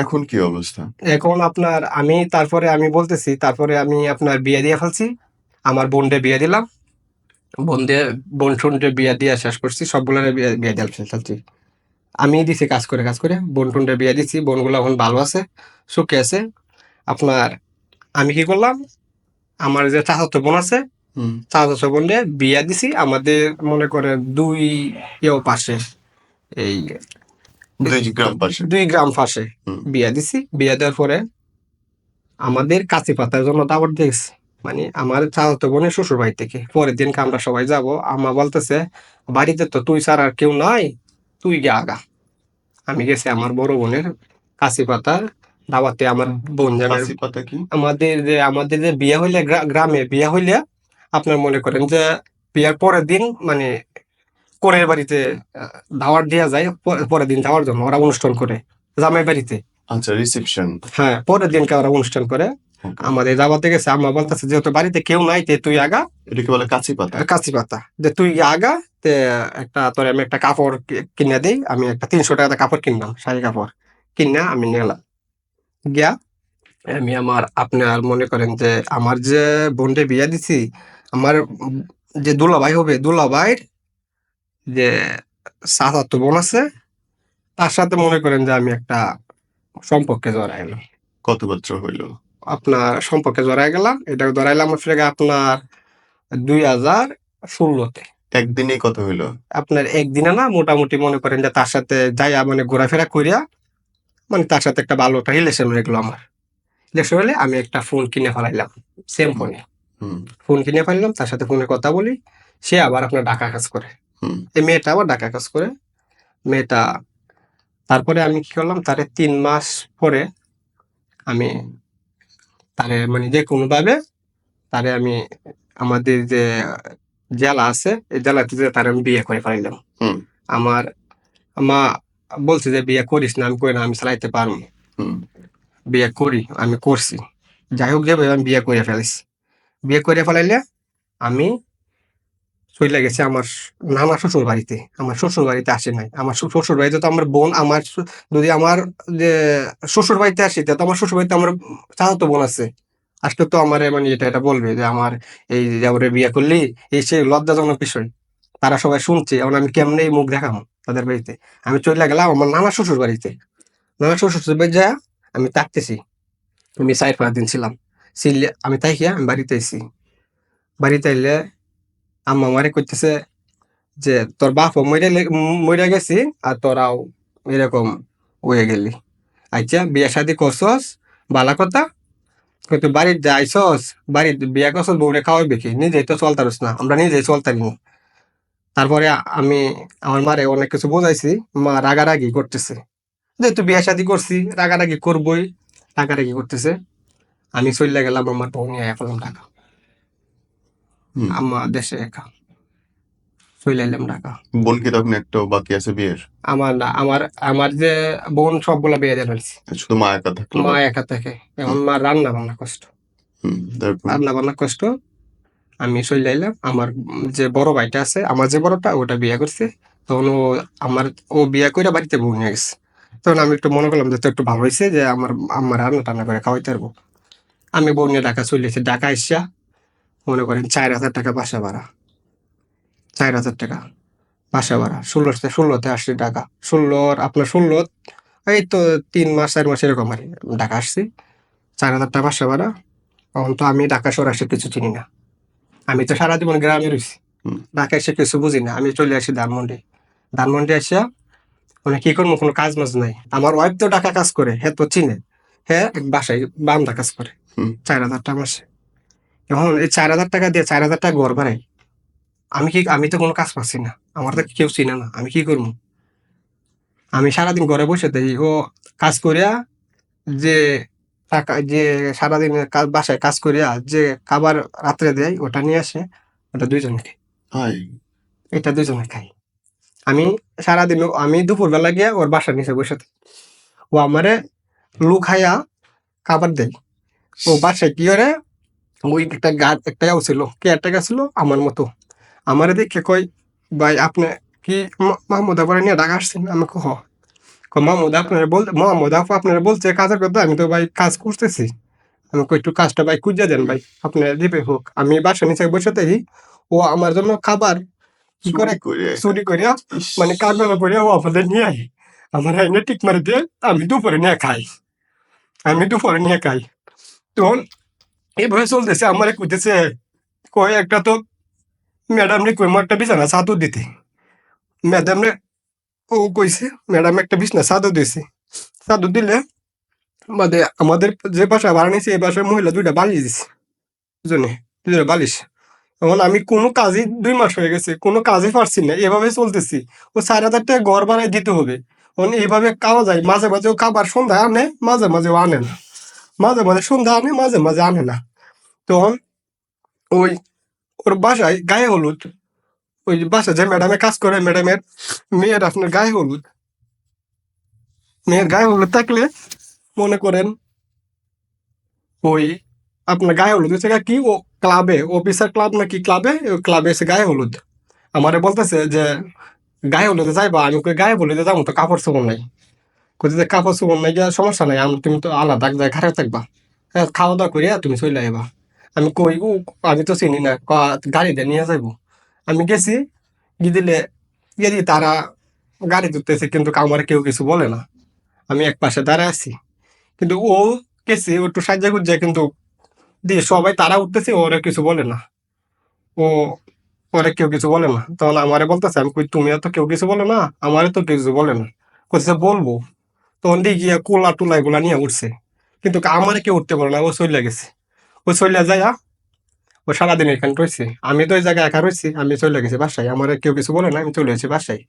এখন কি অবস্থা? এখন আপনার আমি তারপরে আমি বলতেছি, তারপরে আমি আপনার বিয়ে দিয়ে ফেলছি, আমার বোনকে বিয়ে দিলাম। বোন টোনরে বিয়ে দিয়ে শেষ করছি, সবগুলোরে বিয়ে বিয়ে দিয়ে ফেলছি। আমি দিছি কাজ করে বোন টোনরে বিয়ে দিচ্ছি, বোনগুলো এখন ভালো আছে, সুখে আছে। আপনার আমি কি করলাম, আমার যে চাচাতো বোন আছে, হুম। চাচাতো বোনরে বিয়ে দিছি আমাদের মনে করে দুই পাশে, এই 2 গ্রাম পাশে। 2 গ্রাম পাশে হুম। বিয়ে দিছি। বিয়ে দেওয়ার পরে আমাদের কাঁচি পাতার জন্য দাওয়াত দিয়েছে, মানে আমার চাচাতো বোনের শ্বশুর বাড়ি থেকে। পরের দিনকে আমরা সবাই যাব, আম্মা বলতেছে বাড়িতে তো তুই ছাড়া আর কেউ নাই, তুই গে আগা। আমি গেছি আমার বড় বোনের কাঁচি পাতার দাওয়াতে। আমার বোন জামাই, কাশি পাতা কি? আমাদের যে বিয়ে হইলে গ্রামে বিয়ে হইলে আপনার মনে করেন যে বিয়ার পরের দিন মানে কোনের বাড়িতে দাওয়াত দেওয়া যায়, পরের দিন যাওয়ার জন্য ওরা অনুষ্ঠান করে জামাই বাড়িতে। আচ্ছা, রিসেপশন। হ্যাঁ, পরের দিনকে ওরা অনুষ্ঠান করে। আমাদের দাওয়াতে গেছে, আম্মা বলতেছে যেহেতু বাড়িতে কেউ নাই তে তুই আগা। এটাকে বলে কাঁচি পাতা। কাঁচি পাতা, যে তুই আগা, তে একটা তোর আমি একটা কাপড় কিনে দেই। আমি একটা 300 টাকা কাপড় কিনলাম, শাড়ি কাপড় কিনা আমি নিলাম গিয়া। আমি আমার আপনার মনে করেন যে আমার যে বোনকে বিয়ে দিছি, আমার যে দুলাভাই হবে, দুলাভাইয়ের যে চাচাতো বোন আছে, তার সাথে মনে করেন যে আমি একটা সম্পর্কে জড়াই গেলাম। কত বছর হইল? আপনার সম্পর্কে জড়াই গেলাম, এটা জড়াইলাম হচ্ছে গিয়ে আপনার 2016-তে। একদিনেই কথা হইলো? আপনার একদিনে না, মোটামুটি মনে করেন যে তার সাথে যাইয়া মানে ঘোরাফেরা করিয়া মানে তার সাথে একটা ভালো একটা রিলেশন হয়ে গেলো আমার। রিলেশন হলে আমি একটা ফোন কিনে ফেলাইলাম, সেম হুম, ফোনে। হুম, ফোন কিনে ফেললাম, তার সাথে ফোনে কথা বলি। সে আবার আপনার ঢাকা কাজ করে। হুম, এই মেয়েটা আবার ঢাকা কাজ করে। মেয়েটা তারপরে আমি কি করলাম, তারে ৩ মাস পরে আমি তারে মানে যেকোনোভাবে তারে আমি আমাদের যে জেলা আছে, এই জেলাতে যেয়ে তারে আমি বিয়ে করে ফেলাইলাম। হুম, আমার মা বলছে যে, "বিয়ে করিস না।" আমি কই, "না, আমি চালাইতে পারবো। হুম, বিয়ে করি।" আমি করছি। যাই হোক, যেভাবে আমি বিয়ে করে ফেলাইছি। বিয়ে করে ফেলাইলে আমি চইলা গেছি আমার নানা শ্বশুর বাড়িতে। আমার শ্বশুর বাড়িতে আসে নাই। আমার শ্বশুর বাড়িতে তো আমার বোন, আমার যদি আমার যে শ্বশুর বাড়িতে আসি, তা তো আমার শ্বশুর বাড়িতে আমার চাচাতো বোন আছে। আসলে তো আমারে মানে এটা বলবে যে আমার এই যে ওরে বিয়ে করলি, এই সেই লজ্জাজনক বিষয়। তারা সবাই শুনছে। এখন আমি কেমনে এই মুখ দেখামু তাদের বাড়িতে? আমি চইলা গেলাম আমার নানা শ্বশুর বাড়িতে। নানা শ্বশুর বাড়ি যাইয়া আমি থাকতেছি। আমি ৪-৫ দিন ছিলাম। আমি থাইকা আমি বাড়িতে আইছি। বাড়িতে আইলে আম্মা আমারে কইতেছে যে, "তোর বাপও মইরা গেছি আর তোরাও এরকম হয়ে গেলি। আচ্ছা, বিয়া-শাদী করছস, ভালা কথা। কিন্তু বাড়ির যে আইছস, বাড়ির বিয়া করছস, বউরে খাওয়াইবে কে? নিজেই তো চলতারস না। আমরা নিজেই চলতারি না।" তারপরে আমি আমার মারে অনেক কিছু বুঝাইছি। মা রাগারাগি করতেছে। যেহেতু বিয়া-শাদী করছি, রাগারাগি করবই। রাগারাগি করতেছে। আমি চইল্লা গেলাম আমার বউ নিয়ে আইয়া পড়লাম ঢাকা। হুম। আম্মা দেশে একা। চইলা আইলাম ঢাকা। বোন কি তখন একটাও বাকি আছে বিয়ের? আমার না, আমার আমার যে বোন সবগুলা বিয়ে দিয়ে ফেলছি। শুধু মা একা থাকলো মা বাকি। একা থাকে। এখন হুম, মার রান্না-বান্না কষ্ট। হুম, তারপর? রান্না-বান্না কষ্ট। আমি চইল্লা আইলাম। আমার যে বড় ভাইটা আছে, আমার যে বড়টা ওটা বিয়া করছে। তখন আমার ও বিয়া কইরা বাড়িতে বউ নিয়ে গেছে। তখন আমি একটু মনে করলাম যে, তো একটু ভালো হইছে যে আমার আম্মা রান্না-টান্না করে খাওয়াইতে পারবো। আমি বউ নিয়ে ঢাকা চইলে আইছি। ঢাকা আইসা মনে করেন ৳৪,০০০ বাসা ভাড়া। ৳৪,০০০ বাসা ভাড়া। ১৬তে আসছি ঢাকা। ১৬ আপনার ১৬ এই তো ৩ মাস ৪ মাস এরকম আরকি ঢাকা আসছি। ৳৪,০০০ বাসা ভাড়া। তখন তো আমি ঢাকা শহরে এসে কিছু চিনি না। আমি তো সারা জীবন গ্রামে রইছি। হুম, ঢাকায় এসে কিছু বুঝি না। আমি চলে আসি ধানমন্ডি। ধানমন্ডি আইসা মানে কি করবো, কোনো কাজ-মাজ নাই। আমার ওয়াইফ তো ঢাকা কাজ করে। হ্যাঁ তো চিনে। হ্যাঁ বাসায় বারান্দা কাজ করে। হুম, ৳৪,০০০ মাসে। এখন এই ৳৪,০০০ দিয়ে ৳৪,০০০ ঘর ভাড়াই। আমি তো কোনো কাজ পাচ্ছি না। আমার তো কেউ চিনে না। আমি কি করবো? আমি সারাদিন ঘরে বসে থাকি। ও কাজ কইরা যে টাকা যে সারাদিনের বাসায় কাজ কইরা যে খাবার রাত্রে দেয় ওটা নিয়ে আসে, ওটা ২ জনে খাই। হাই! এটা ২ জনে খাই। আমি সারাদিন আমি দুপুরবেলা গিয়া ওর বাসার নিচে বইসা থাকি। ও আমারে লুকাইয়া খাবার দেয়। ও বাসায় কি করে, ওই একটা একটা ছিল, কেয়ারটেকার ছিল আমার মতো। আমারে দেখে কয়, "ভাই আপনি কি মাহমুদা পরে নিয়ে ঢাকা আসছেন?" আমি কই, "হ।" কয়, "মাহমুদ আপু আপনারে বলছে কাজের কথা।" আমি তো ভাই কাজ করতেছি। আমি কই, "একটু কাজটা ভাই কইরা দেন ভাই। আপনার দিবে হোক।" আমি বাসার নিচে বইসা থাকি। ও আমার জন্য খাবার কি করে চুরি করে চুরি কইরা ইস! মানে কারবালা কইরা ও আপনাদের নিয়ে আয়। আমার আইনে টিক মারি দিয়ে আমি দুপুরে নিয়ে খাই। আমি দুপুরে নিয়ে খাই। তখন এভাবে চলতেছে। আমারে কইতেছে, কয় একটা তো ম্যাডামরে কইমু একটা বিছানা চাদর দিতে। ম্যাডামরে ও কইছে, ম্যাডাম একটা বিছানা চাদর দিছে। চাদর দিলে বাদে আমাদের যে বাসায় ভাড়া নিছি এই বাসায় মহিলা ২ টা বালিশ দিছে। দুজনে, ২ জোড়া বালিশ। এখন আমি কোনো কাজই ২ মাস হয়ে গেছে। কোনো কাজই পারছি না। এভাবে চলতেছি। ও ৳৪,০০০ ঘর ভাড়ায় দিতে হবে। এখন এভাবে খাওয়া যায়। মাঝে মাঝে ও খাবার সন্ধ্যায় আনে, মাঝে মাঝে ও আনে না। মাঝে মাঝে সন্ধ্যায় আনে, মাঝে মাঝে আনে না। তখন ওই ওর বাসায় গায়ে হলুদ, ওই যে বাসায় যে ম্যাডামে কাজ করে ম্যাডামের মেয়ের আপনার গায়ে হলুদ। মেয়ের গায়ে হলুদ থাকলে মনে করেন ওই আপনার গায়ে হলুদ হচ্ছে গিয়া কি ও ক্লাবে, অফিসার ক্লাব নাকি ক্লাবে, ওই ক্লাবে এসে গায়ে হলুদ। আমারে বলতেছে যে, "গায়ে হলুদে যাইবা?" আমি কই, "গায়ে হলুদে যাবো তো কাপড়-চোপড় নাই।" কইতেছে, "কাপড়-চোপড় নাই গিয়া সমস্যা নাই। তুমি তো আলাদা এক জায়গায় খাড়া থাকবা। হ্যাঁ, খাওয়া-দাওয়া কইরা তুমি চইলা আইবা।" আমি কই, আমি তো চিনি না।" গাড়িতে নিয়ে যাইবো।" আমি গেছি, গিয়ে দিলে তারা গাড়ি ধরতেছে কিন্তু আমারে কেউ কিছু বলে না। আমি একপাশে দাঁড়ায় আছি। কিন্তু ও গেছে ও একটু সাইজ্জা-গুজ্জা কিন্তু সবাই তারা উঠতেছে ওরে কিছু বলে না। ও পরে কেউ কিছু বলে না, তখন আমারে বলতেছে, আমি কই তুমি তো কেউ কিছু বলে না, আমারে তো কিছু বলে না, কইছে বলবো। তখন দিয়ে গিয়া কোলা টোলা এগুলা নিয়ে উঠছে, কিন্তু আমারে কেউ উঠতে পারে না, ও চলে গেছে। ও চলে যায়া ও সারাদিন এখানে রয়েছে, আমি তো ওই জায়গায় একা রয়েছি, আমি চলে গেছি বাসায়, আমার কেউ কিছু বলে না, আমি চলে গেছি বাসায়।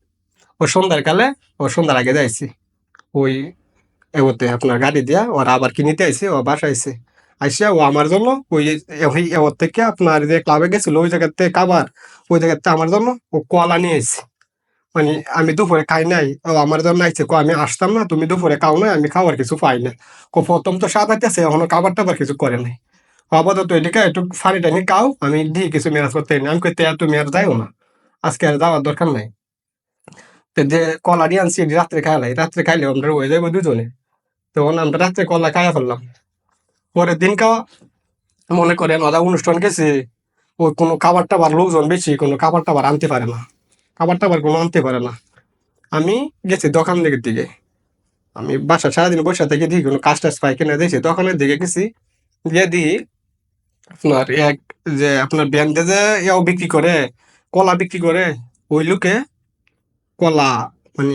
ও সন্ধ্যার কালে, ও সন্ধ্যার আগে যাইছি ওই এগোতে আপনার গাড়ি দিয়া, ওরা আবার কিনিতে আইছে, ও বাসায় আইছে। আইসা ও আমার জন্য ওই ওর থেকে আপনার যে ক্লাবে গেছিল ওই জায়গাতে কাবার, ওই জায়গাতে আমার জন্য ও কলা নিয়ে আইছে। মানে আমি দুপুরে খাই নাই, ও আমার জন্য আইছে, আমি আসতাম না, তুমি দুপুরে খাও না, আমি খাওয়ার কিছু পাই না। প্রথম তো স্বাদ আইতেছে, এখনো খাবার টাবার কিছু করে নাই। আপাতত এদিকে একটু ফানি টানি খাও, আমি দিয়ে কিছু মেরাজ করতে না, আমি কইতে তুমি আর যাইও না, আজকে আর যাওয়ার দরকার নাই। তো যে কলা দিয়ে আনছি এটি রাত্রে খাইলাই, রাত্রে খাইলে আমরা হয়ে যাবো দুজনে। তখন আমরা রাত্রে কলা খাইয়া ফেললাম। পরের দিন খাওয়া, মনে করেন ওরা অনুষ্ঠান গেছে, ওই কোনো খাবার টাবার লোকজন বেশি, কোনো খাবার টাবার আনতে পারে না, খাবার টাবার কোনো আনতে পারে না। আমি গেছি দোকান দিকের দিকে, আমি বাসা সারাদিন বসে থেকে দেখি কোনো কাজ টাজ পাই কিনা দেখছি, দোকানের দিকে গেছি, গিয়ে দিই আপনার এক যে আপনার ব্যাংকে যে ইয়াও বিক্রি করে, কলা বিক্রি করে, ওই লোকে কলা মানে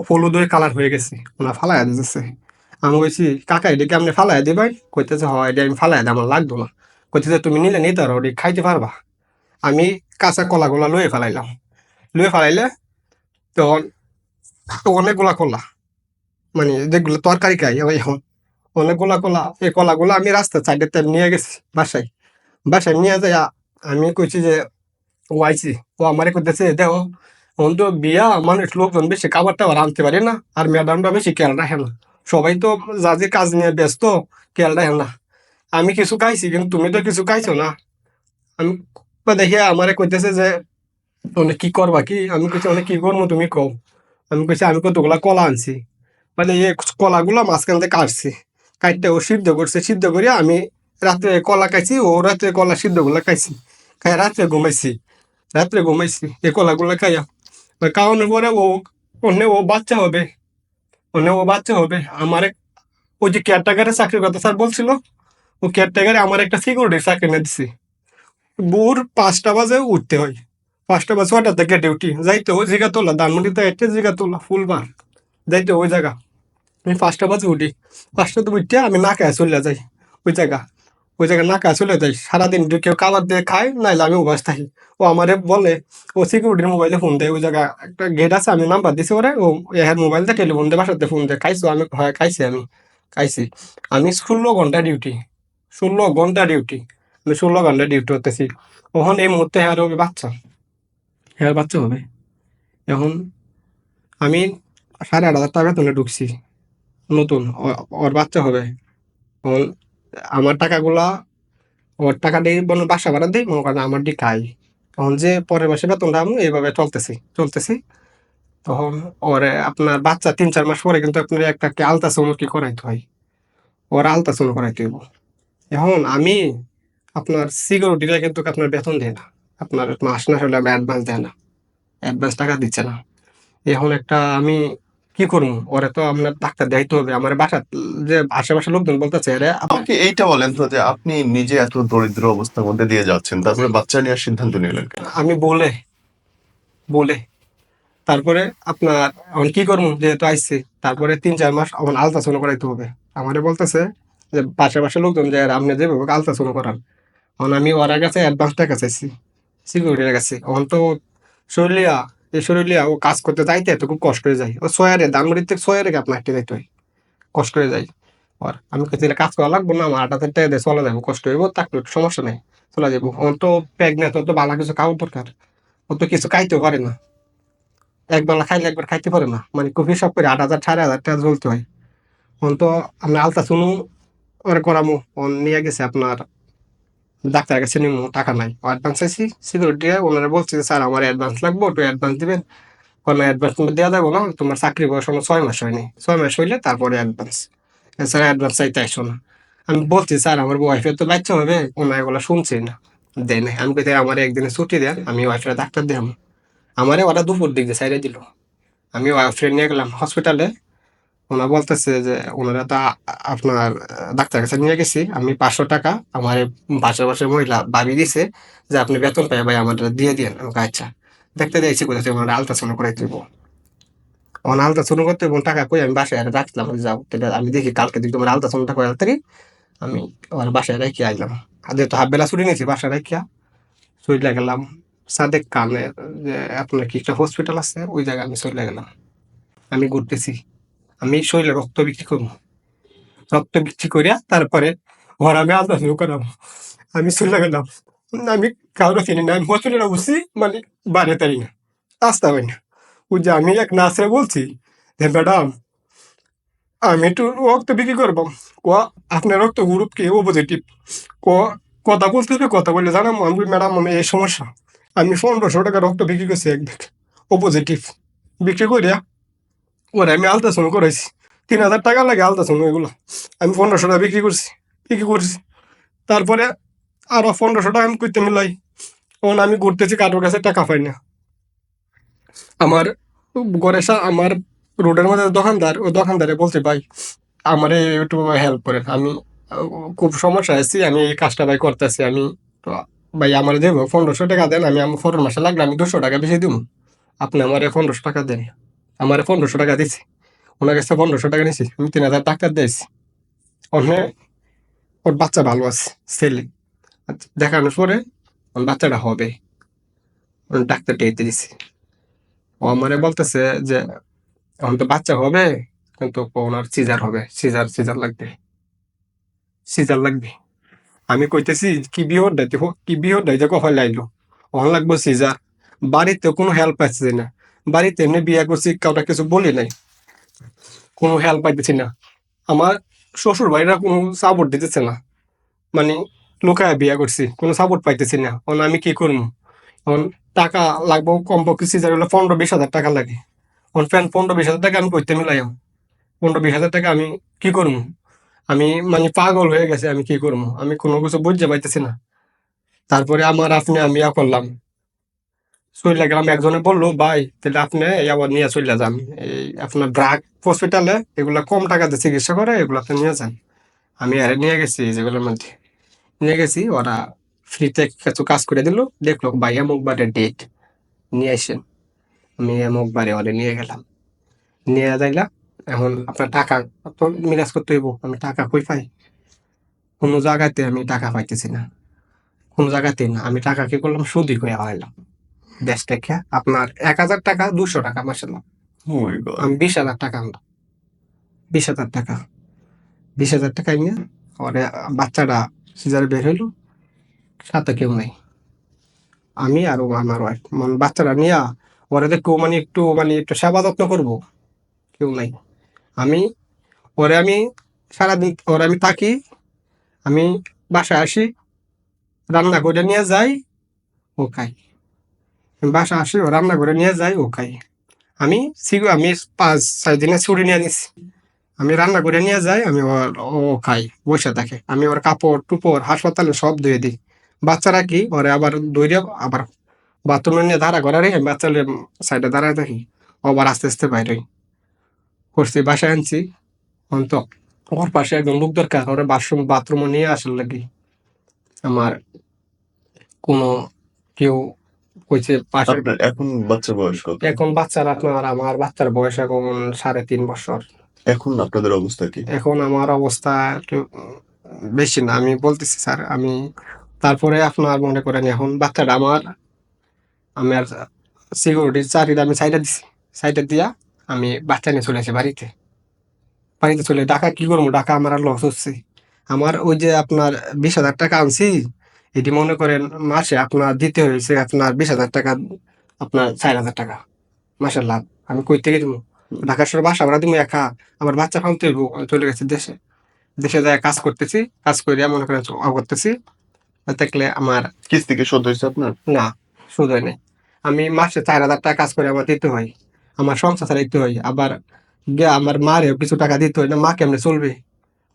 হলুদ হয়ে কালার হয়ে গেছে, ওনা ফালাইয়া দিতেছে। আমি কইছি কাকা এটা কি আপনি ফালাইয়া দিবেন? কইতেছে হয়, এটা আমি ফালাইয়া দিই, আমার লাগতো না। কইতেছে তুমি নিলে নিতে পারো, ওটা খাইতে পারবা। আমি কাঁচা কলাগুলা লয়ে ফেলাইলাম, লয়ে ফেলাইলে তখন তো অনেকগুলা কলা, মানে যেগুলো তরকারি খাই ওই এখন, অনেকগুলা কলা, এই কলাগুলো আমি রাস্তা সাইডে নিয়ে গেছি বাসায়। বাসায় নিয়ে যাই, আমি কইছি যে ও আইছি, ও আমারে কইতেছে দেখো, এখন তো বিয়া মানুষ লোকজন বেশি খাবার টাবার আনতে পারে না, আর ম্যাডামরা বেশি খেয়াল রাখে না, সবাই তো যাদের কাজ নিয়ে ব্যস্ত, খেয়াল রাখে না। আমি কিছু খাইছি, কিন্তু তুমি তো কিছু খাইছো না। আমি দেখে আমারে কইতেছে যে অনেক কি করবা কি, আমি কইছি অনেক কি করবো তুমি কও। আমি কইছি আমি কতগুলা কলা আনছি, মানে এই কলাগুলো মাঝখান থেকে কাটছি, কাটতে ও সিদ্ধ করছে, সিদ্ধ করিয়া আমি রাত্রে কলা খাইছি, ও রাত্রে কলা সিদ্ধ গুলা খাইছি, খাই রাত্রে ঘুমাইছি, রাত্রে ঘুমাইছি এই কলাগুলা খাইয়া। খাওয়ানোর পরে অন্য ও বাচ্চা হবে, অন্য ও বাচ্চা হবে আমার ওই যে কেয়ারটেকারের চাকরির কথা স্যার বলছিল, ও কেয়ারটেকারে আমার একটা সিকিউরিটির চাকরি না দিছি। ভোর 5টা বাজে উঠতে হয়, 5টা বা 6টা থেকে ডিউটি, যাইতে ওই জায়গা তোলা ধানমন্ডিতে একটা জায়গা তোলা ফুলবার, যাইতে ওই জায়গা। আমি 5টা বাজে উঠি, 5টাতে উঠতে আমি না খায় চলে যাই ওই জায়গা, ওই জায়গায় না খায় চলে যাই। সারাদিন কেউ খাবার দিয়ে খায়, নাইলে আমি উপাস থাকি। ও আমারে বলে, ও সিকিউরিটির মোবাইলে ফোন দেয়, ওই জায়গা একটা গেট আছে, আমি নাম্বার দিছি ওরে, ও এর মোবাইল দিয়ে টেলিফোন দিয়ে বাসাতে ফোন দেয়, খাইছো? আমি হয় খাইছি, আমি খাইছি। আমি 16 ঘন্টা ডিউটি, 16 ঘন্টা ডিউটি, আমি 16 ঘন্টা ডিউটি করতেছি। ওখান এই মুহূর্তে হ্যাঁ হবে বাচ্চা, হ্যাঁ বাচ্চা হবে। এখন আমি 8,500 টাকা বেতনে ঢুকছি, নতুন ওর বাচ্চা হবে। এখন আমার টাকাগুলা, ওর টাকা দিয়ে মনে হয় বাসা ভাড়া দিই, মনে করেন আমার দিয়ে খাই। তখন যে পরের মাসে বেতনটা আমি এইভাবে চলতেছি। তখন ওরে আপনার বাচ্চা 3-4 মাস পরে কিন্তু আপনার একটা আলট্রাসাউন্ড করাইতে হয়, ওর আলট্রাসাউন্ড করাইতে হইব। এখন আমি আপনার সিকিউরিটিরা কিন্তু আপনার বেতন দেয় না, আপনার মাস না হলে অ্যাডভান্স দেয় না, অ্যাডভান্স টাকা দিচ্ছে না। এখন একটা আমি কি করবো, ওরে তো আপনার ডাক্তার দেখাইতে হবে, আমার বাসা যে আশেপাশে লোকজন বলতেছে রে আমাকে এইটা বলেন তো যে আপনি নিজে এত দরিদ্র অবস্থার মধ্যে দিয়ে যাচ্ছেন, তারপরে বাচ্চা নেওয়ার সিদ্ধান্ত নিলেন কেন? আমি বলে বলে তারপরে আপনার এখন কি করবো, যেহেতু আইসি, তারপরে 3-4 মাস আমার আলট্রাসাউন্ড করাইতে হবে। আমারে বলতেছে যে পাশে লোকজন যে আপনি যেভাবে আলট্রাসাউন্ড করান, এখন আমি ওর কাছে অ্যাডভান্স টাকা চাইছি সিকিউরিটির কাছে। এখন তো শরীরিয়া, এই শরীরিয়া ও কাজ করতে যাইতে তো খুব কষ্ট হয়ে যায়, ও সয়ারে ধানমন্ডির থেকে সয়ারে আপনার হেঁটে যাইতে হয়, কষ্ট হয়ে যায়। আর আমি কাছে কাজ করা লাগবো না, আমার 8,000 টাকা দিয়ে চলে যাবো, কষ্ট হইব থাকলে একটু সমস্যা নেই, চলে যাবো। এখন তো প্রেগনেন্ট, তো ভালো কিছু খাওয়ার দরকার, ও তো কিছু খাইতেও পারে না, একবেলা খাইলে একবার খাইতে পারে না, মানে খুব হিসাব করে 8,000 5,500 টাকা জ্বলতে হয়। এখন তো আমরা আলট্রাসাউন্ড ওরে করামু, ওন নিয়ে গেছে আপনার ডাক্তারের কাছে নিমু, টাকা নাই, অ্যাডভান্স চাইছি। সিকিউরিটি ওনারা বলছে যে স্যার আমার অ্যাডভান্স লাগবে, একটু অ্যাডভান্স দিবেন। কোনো অ্যাডভান্স দেওয়া যাবো না, তোমার চাকরি বয়স হলো 6 মাস হয়নি, 6 মাস হইলে তারপরে অ্যাডভান্স, এছাড়া অ্যাডভান্স চাইতে আসো না। আমি বলছি স্যার আমার ওয়াইফের তো বাচ্চা হবে, ওনার এগুলো শুনছি না, দেয় নাই। আমি কইতে আমার একদিনে ছুটি দেন, আমি ওয়াইফের ডাক্তার দিলাম। আমারে ওরা দুপুর দিক দিয়ে সাইডে দিল, আমি ওয়াইফের নিয়ে গেলাম হসপিটালে। ওনা বলতেছে যে ওনারা তো আপনার ডাক্তার কাছে নিয়ে গেছি, আমি 500 টাকা আমার পাশাপাশি মহিলা ভাবি দিছে যে আপনি বেতন পাই ভাই আমার দিয়ে দিন। আমাকে আচ্ছা দেখতে দিয়েছি কোথায় ওনারা আলট্রাসাউন্ড করে দিব। ওনা আলট্রাসাউন্ড করতে এবং টাকা কই আমি বাসায় আর রাখলাম, যাও তাহলে আমি দেখি কালকে দিই তোমার আলট্রাসাউন্ডটা করে তাড়াতাড়ি আমি আমার বাসায় রেখে আইলাম। আর যেহেতু হাফ বেলা ছুটি নিয়েছি বাসায় রেখে চলে গেলাম সাদেক কানের যে আপনার কি একটা হসপিটাল আছে ওই জায়গায় আমি চলে গেলাম। আমি ঘুরতেছি, আমি শরীরে রক্ত বিক্রি করবো, রক্ত বিক্রি করিয়া তারপরে ঘর আমি আলাদা শুরু করাম। আমি চলে গেলাম, আমি কাউকে চিনি না, আমি হসপিটালে বসছি মানে বাইরে তারি না, আসতে পারি না। ওই যে আমি এক নার্সে বলছি যে ম্যাডাম আমি একটু রক্ত বিক্রি করবো, ক আপনার রক্ত গ্রুপ কি ও পজিটিভ, ক কথা বলতে হবে, কথা বললে জানাম আমি ম্যাডাম আমি এই সমস্যা। আমি 1500 টাকা রক্ত বিক্রি করছি এক ব্যাগ ও পজিটিভ বিক্রি করিয়া ওরে আমি আলট্রাসাউন্ড করাইছি, 3000 টাকা লাগে আলট্রাসাউন্ড এগুলো, আমি 1500 টাকা বিক্রি করছি। তারপরে আরো 1500 টাকা আমি করতে মিলাই, তখন আমি ঘুরতেছি কারোর কাছে টাকা পাই না। আমার ঘরে আমার রোডের মধ্যে দোকানদার, ও দোকানদারে বলছে ভাই আমার একটু হেল্প করেন, আমি খুব সমস্যা আছি, আমি এই কাজটা ভাই করতেছি, আমি তো ভাই আমার দেবো 1500 টাকা দেন, আমি আমার 4 মাসে লাগলে আমি 200 টাকা বেশি দিব, আপনি আমার 1500 টাকা দেন। আমার 1500 টাকা দিছি, ওনার কাছে 1500 টাকা নিছি, আমি 3000 টাকা দিয়েছি। ওখানে ওর বাচ্চা ভালো আছে, ছেলে। আচ্ছা, দেখানোর পরে ওর বাচ্চাটা হবে, ডাক্তার ডেকে দিছি। ও আমারে বলতেছে যে এখন তো বাচ্চা হবে কিন্তু ওনার সিজার হবে, সিজার লাগবে, সিজার লাগবে। আমি কইতেছি কি বিহর দাইতে কখন লাইলো, ওখান লাগবো সিজার। বাড়িতে কোনো হেল্প পাইতেছি না, বাড়িতে এমনি বিয়ে করছি কাউটা কিছু বলি নাই, কোনো হেল্প পাইতেছি না। আমার শ্বশুর ভাইরা কোনো সাপোর্ট দিতেছে না, মানে লুকায় বিয়ে করছি, কোনো সাপোর্ট পাইতেছি না। এখন আমি কি করবো, এখন টাকা লাগবো কমপক্ষে সিজার হলে 15-20 হাজার টাকা লাগে। এখন 15-20 হাজার টাকা আমি করতে মিলাইম, 15-20 হাজার টাকা আমি কি করবো, আমি মানে পাগল হয়ে গেছে, আমি কি করবো, আমি কোনো কিছু বুঝতে পাইতেছি না। তারপরে আমি করলাম, চলে গেলাম, একজনে বললো ভাই তাহলে আপনি আবার নিয়ে চলে যান এই আপনার ব্রাক হসপিটালে, এগুলা কম টাকাতে চিকিৎসা করে, এগুলো আপনি নিয়ে যান। আমি আরে নিয়ে গেছি, যেগুলোর মধ্যে নিয়ে গেছি, ওরা ফ্রিতে কিছু কাজ করে দিল, দেখলো ভাই অমুক বারে ডেট নিয়ে আসেন। আমি অমুক বারে ওরে নিয়ে গেলাম, নিয়ে যাইলাম। এখন আপনার টাকা তো মিরাজ করতে হইব, আমি টাকা কই পাই, কোনো জায়গাতে আমি টাকা পাইতেছি না, কোনো জায়গাতে না। আমি টাকা কি করলাম, সুদি করে হারাইলাম দেশ থেকে। আপনার 1000 টাকা 200 টাকা মাসে লাভ। ও মাই গড। আমি 20,000 টাকা আনলাম, 20,000 টাকা, 20,000 টাকা নিয়ে ওরে বাচ্চাটা সিজারে বের হইলো, সাথে কেউ নাই, আমি আর আমার ওয়াইফ, মানে বাচ্চাটা নিয়ে ওরে দেখো মানে একটু সেবা যত্ন করবো, কেউ নাই। আমি আমি সারাদিন ওরে আমি থাকি, আমি বাসায় আসি, রান্না করে নিয়ে যাই, ও খাই। আমি বাসায় আসি, ও রান্না করে নিয়ে যাই, ও খাই। আমি 5-6 দিনে ছুটি নিয়ে নিছি, আমি রান্না করে নিয়ে যাই, ও খাই, বসে থাকে। আমি ওর কাপড় টুপড় হাসপাতালে সব ধুয়ে দিই। বাচ্চারা কি ওরে আবার ধুইরে আবার বাথরুমে নিয়ে দাঁড়া করে রেখে বাচ্চাদের সাইডে দাঁড়ায় থাকি, ও আবার আস্তে আস্তে বাইরে করছি, বাসায় আনছি। অন্ত ওর পাশে একজন লোক দরকার, ওরা বাথরুমে নিয়ে আসার লাগি। আমার কোনো কেউ কইছে পাশের, আপনার এখন বাচ্চার বয়স কত? এখন আমার বাচ্চার বয়স এখন 3.5 বছর। এখন আপনাদের অবস্থা কি? এখন আমার অবস্থা একটু বেশি না, আমি বলতেছি স্যার আমি। তারপরে আপনার মনে করেন এখন বাচ্চাটা আমার সিকিউরিটির চাকরিটা আমি সাইডে দিছি, সাইডে দিয়া আমি বাচ্চা নিয়ে চলে আসি বাড়িতে। বাড়িতে চলে টাকা কি করবো, টাকা আমার আর লস হচ্ছে। আমার ওই যে আপনার 20,000 টাকা আনছি, এটি মনে করেন মাসে আপনার দিতে হয়েছে আপনার 20,000 টাকা, আপনার 4,000 টাকা মাসের লাভ। আমি কই থেকে দিব, ঢাকা শহরে বাসা ভাড়া দিব একা, আমার বাচ্চা ফালতে হইবো, আমি চলে গেছি দেশে। দেশে যায় কাজ করতেছি, কাজ করিয়া মনে করেন করতেছি, দেখলে আমার কিস্তি কি শোধ হয়েছে আপনার? না সুদ হয় নাই। আমি মাসে 4,000 টাকা কাজ করে আমার দিতে হয়, আমার সংসার চালাইতে হয়, আবার গিয়ে আমার মারেও কিছু টাকা দিতে হয় না, মা কেমনে চলবে,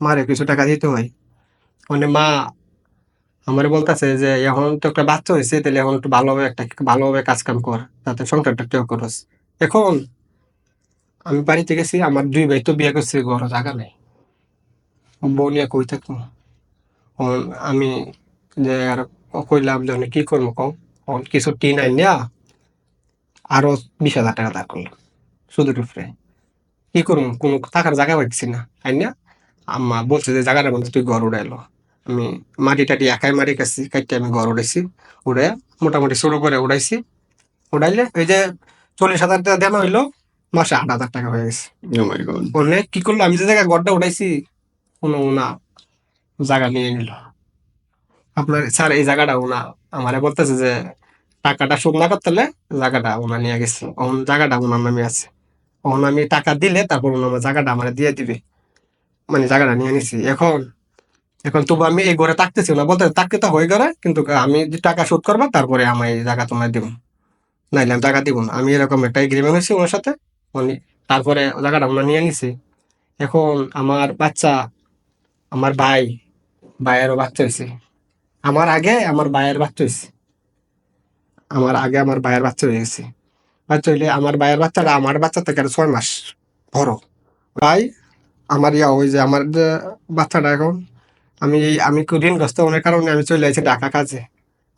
মারেও কিছু টাকা দিতে হয়। মানে মা আমার বলতেছে যে এখন তো একটা বাচ্চা হয়েছে, তাহলে এখন একটু ভালোভাবে কাজ কাম কর, যাতে সংসারটা কেউ করস। এখন আমি বাড়িতে গেছি, আমার 2 ভাই তো বিয়ে করছে, ঘর জায়গা নাই, বউ নিয়ে কই থাকবো। অন আমি যে আর কইলাম যে অনে কি করবো কও, কিছু টিন আইনা আরো 20,000 টাকা ধার করলাম সুদের উপরে। কি করবো, কোনো থাকার জায়গা পাইতেছি না। আইনা আম্মা বলছে যে জায়গাটার মধ্যে তুই ঘর উড়াইলো। আমি মাটি টাটি একাই মারি কাছি কাইটে আমি ঘর উড়াইছি। উড়ে মোটামুটি শুরু করে উড়াইছি। উড়াইলে ওই যে 40,000 টাকা দেনা হইলো, মাসে 8,000 টাকা হয়ে গেছে। ও মাই গড। বললে কি করলো, আমি যে জায়গায় ঘরটা উঠাইছি কোনো না জায়গা নিয়ে নিল। আপনার স্যার এই জায়গাটা ওনা আমারে বলতেছে যে টাকাটা শোধ না করতে হলে জায়গাটা ওনা নিয়ে গেছে, এখন জায়গাটা ওনার নামে আছে। এখন আমি টাকা দিলে তারপর ওনা আমার জায়গাটা আমার দিয়ে দিবে, মানে জায়গাটা নিয়ে নিছি। এখন এখন তবু আমি এই ঘরে থাকতেছি না, বলতে থাকতে তো হয়ে ঘরে, কিন্তু আমি যে টাকা শোধ করবো তারপরে আমি এই জায়গা তোমার দিব, নাইলে আমি টাকা দিব না। আমি এরকম একটা এগ্রিমেন্ট হয়েছি ওনার সাথে। উনি তারপরে জায়গাটা ওনা নিয়ে নিছি। এখন আমার বাচ্চা, আমার ভাইয়েরও বাচ্চা হয়েছে। আমার আগে আমার ভাইয়ের বাচ্চা হয়েছে, আমার আগে আমার ভাইয়ের বাচ্চা হয়ে গেছে। বাচ্চা হইলে আমার ভাইয়ের বাচ্চাটা আমার বাচ্চা থেকে আরো 6 মাস বড়। ভাই আমার ওই যে আমার যে বাচ্চাটা এখন, আমি ঋণগ্রস্ত অনেক কারণে আমি চলে আইছি ঢাকা কাজে।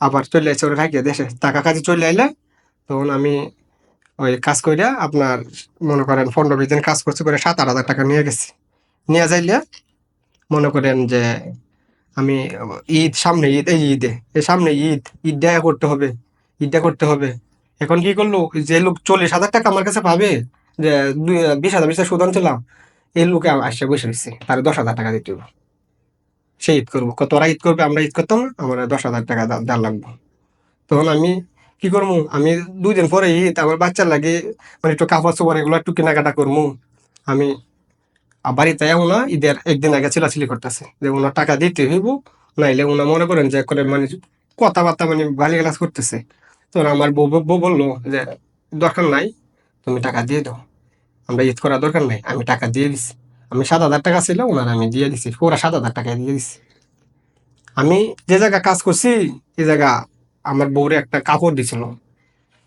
আবার চলে আইছি ওরা থাকিয়ে দেশে, ঢাকা কাজে চলে আইলে তখন আমি ওই কাজ কইরা আপনার মনে করেন 15-20 দিন কাজ করছি, করে 7-8 হাজার টাকা নিয়ে গেছি। নিয়ে যাইলে মনে করেন যে আমি সামনে ঈদ, এই সামনে ঈদটা করতে হবে, ঈদটা করতে হবে। এখন কি করলো, যে লোক 40,000 টাকা আমার কাছে পাবে, যে 20,000 20,000 সুদ ছিলাম, এই লোকে আসছে বসে রয়েছে, তার 10,000 টাকা দিতে হবে। সে ঈদ করবো, তোরা ঈদ করবে, আমরা ঈদ করতাম না, আমার 10,000 টাকা দেওয়ার লাগবে। তখন আমি কি করবো, আমি 2 দিন পরে ঈদ, আমার বাচ্চার লাগে মানে একটু কাপড় চোপড় এগুলো একটু কেনাকাটা করবো। আমি বাড়িতে না ঈদের একদিন আগে চিলাচিলি করতেছে যে ওনার টাকা দিতে হইব, নাইলে ওনা মনে করেন যে করে মানে কথাবার্তা মানে গালি গালাজ করতেছে। তো আমার বউ বললো যে দরকার নাই, তুমি টাকা দিয়ে দাও, আমরা ঈদ করার দরকার নাই, আমি টাকা দিয়ে দিছি। আমি 7,000 টাকা ছিল ওনার, আমি দিয়ে দিছি, পুরা 7,000 টাকা দিয়ে দিছি। আমি যে জায়গা কাজ করছি এই জায়গা আমার বউরে একটা কাপড় দিছিল,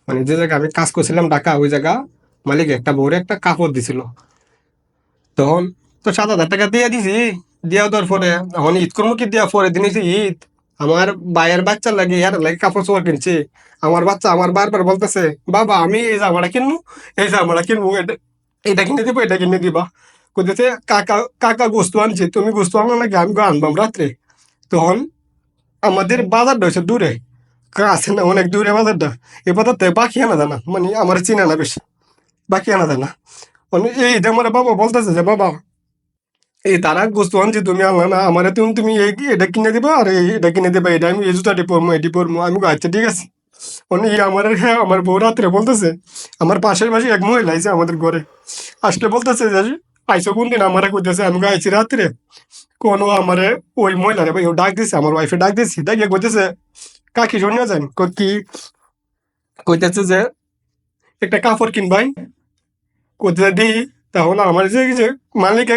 মানে যে জায়গা আমি কাজ করছিলাম ঢাকা, ওই জায়গা মালিক একটা বউরে একটা কাপড় দিছিল। তখন তো 7,000 টাকা দিয়ে দিছি। দিয়া দেওয়ার পরে এখন ঈদ করবো কি, দিয়া পরে দিন হইছে ঈদ। আমার ভাইয়ের বাচ্চার লাগে ইয়ার লাগে কাপড় চোপড় কিনছে। আমার বাচ্চা আমার বারবার বলতেছে, বাবা আমি এই জামাটা কিনবো, এই জামাটা কিনবো, এটা কিনে দিবো, এটা কিনে দিবা। কইতেছে কাকা কাকা গোস্ত আনছে, তুমি গোস্ত আনো নাকি, আমি আনবাম রাত্রে। তখন আমাদের বাজারটা হচ্ছে দূরে, কাছে না অনেক দূরে বাজারটা। এ বাজার থেকে বাকি আনা যায় না, মানে আমার চিনে না বেশি, বাকি আনা যায় না। মানে এইটা আমার বাবা বলতেছে যে বাবা এই তারা গোস্ত আনছি, তুমি আনলা না, আমার তুমি তুমি এটা কিনে দিবা, আর এটা কিনে দিবা, এটা আমি এই জুতাটি পরবো, এটি পরবো। আমি কই, আচ্ছা ঠিক আছে। মানে আমার হ্যাঁ আমার বউ রাত্রে বলতেছে, আমার পাশের পাশে এক মহিলা আইছে আমাদের ঘরে, আসলে বলতেছে যে আইসো কোন দিন, আমার কইতেছে, আমি কই, আইছি রাত্রে। কোনো আমারে ওই মহিলারে ভাই ও ডাক দিছে, আমার ওয়াইফে ডাক দিছি, ডাকিয়ে কইতেছে কাকি শুনিয়া যান, কি কইতেছে যে একটা কাপড় কিনবাই, কোথায় দিই। তখন আমার যে মালিক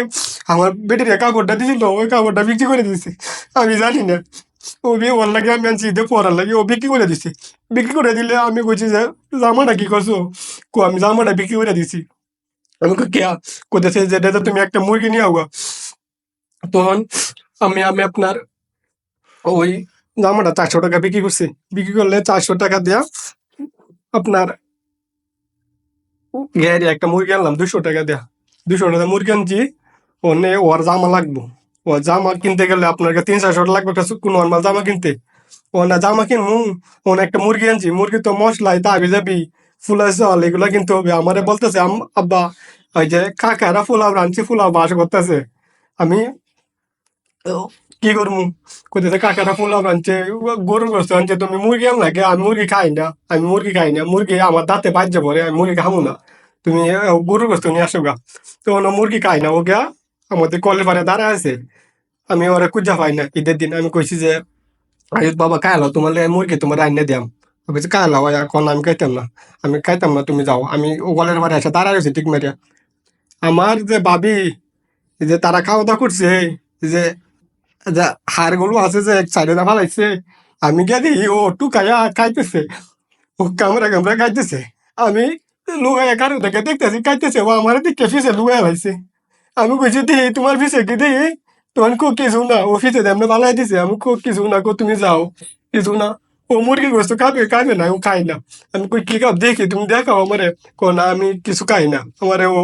আমার বেটির কাপড়টা দিয়েছিল, ওই কাপড়টা বিক্রি করে দিয়েছে, আমি জানি না। ও বিয়ে ওর লাগে আমি আনছি ঈদে পরার লাগে, ও বিক্রি করে দিছে। বিক্রি করে দিলে আমি কইছি যে জামাটা কি করছো, আমি জামাটা বিক্রি করে দিছি। আমি কে কোথাছে যে দাদা তুমি একটা মুরগি নিয়ে আওগা। তখন আমি আমি আপনার ওই জামাটা 400 টাকা বিক্রি করছি। বিক্রি করলে 400 টাকা দেয়া আপনার গ্যারি একটা মুরগি আনলাম 200 টাকা দেয়া। 200 টাকা মুরগি আনছি, ওনে ওর জামা লাগবো। ও জামা কিনতে গেলে আপনার 300-400 লাগবে একটা নর্মাল জামা কিনতে। ও না জামা কিনবো, ওন একটা মুরগি আনছি, মুরগি তো মশলাই দাবি যাবি, ফুলাই চাল এগুলা কিনতে হবে। আমারে বলতেছে আব্বা ওই যে কাকারা ফুলাও রাঁধছে, ফুলাও বাস করতেছে। আমি ও, কি করবো, কোথায় কাকারা পোলাও আনছে, গরুর গোস্ত আনছে, তুমি মুরগি আন লাগে, আমি মুরগি খাই না, আমি মুরগি খাই না, মুরগি আমার দাঁতে বাজ্যে পড়ে, আমি মুরগি খাবো না, তুমি গরুর গোস্ত নিয়ে আসো গা। তো ও মুরগি খাই না, ও গা আমাদের কলের পারে দাঁড়ায় আছে। আমি ওরা খুঁজা পাই না ঈদের দিন। আমি কইছি যে আয়ুত বাবা খাইলো তোমার লেগে মুরগি তোমার রান্না দিয়াম। ও বলছে খাইলো এখন আমি খাইতাম না, আমি খাইতাম না, তুমি যাও। আমি ও গলের পারে এসে দাঁড়ায় রয়েছি ঠিক মারিয়া। আমার যে ভাবি যে তারা খাওয়া দাওয়া করছে, যে যা হাড়গুলো আছে যে এক সাইডে দা ফালাইছে, আমি গিয়ে দেখি ও টুকাইয়া খাইতেছে, ও কামড়া কামড়া খাইতেছে। আমি লুকাইয়া কারো দেখে দেখতেছি কাইতেছে, ও আমার দিকে ফিসে লুকাইয়া লাইছে। আমি কইছি দিই তোমার ফিসে কি দিই, তোমার কো কিছু না, ও ফিসে এমনি বালাই দিছে। আমি কো কিছু না, কো তুমি যাও, কিছু না। ও মুরগি গোস্ত খাবে, খাবে না, ও খাই না। আমি কই কি খাও দেখি, তুমি দেখাও আমারে। কো না আমি কিছু খাই না আমারে ও।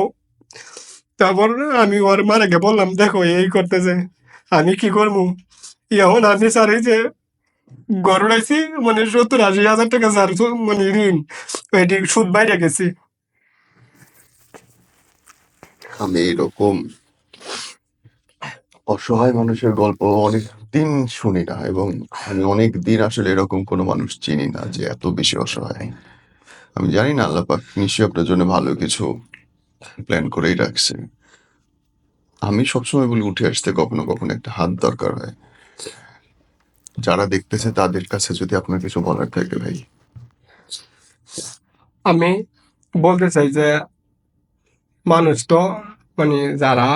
তারপর আমি ওর মারাকে বললাম দেখো এই করতেছে, আমি কি করবো। এখন আমি স্যার এই যে ঘর উড়াইছি, মানে 70-80 হাজার টাকা স্যার মানে ঋণ, এটি সুদ বাইরে গেছি। আমি এরকম অসহায় মানুষের গল্প অনেক দিন শুনি না, এবং আমি অনেক দিন আসলে এরকম কোনো মানুষ চিনি না যে এত বেশি অসহায়। আমি জানি না, আল্লাহ পাক নিশ্চয়ই আপনার জন্য ভালো কিছু প্ল্যান করেই রাখছে। আমি সবসময় বলি, উঠে আসতে কখনো কখনো একটা হাত দরকার হয়। যারা দেখতেছে তাদের কাছে যদি আপনার কিছু বলার থাকে ভাই। আমি বলতে চাই যে মানুষ তো মানে যারা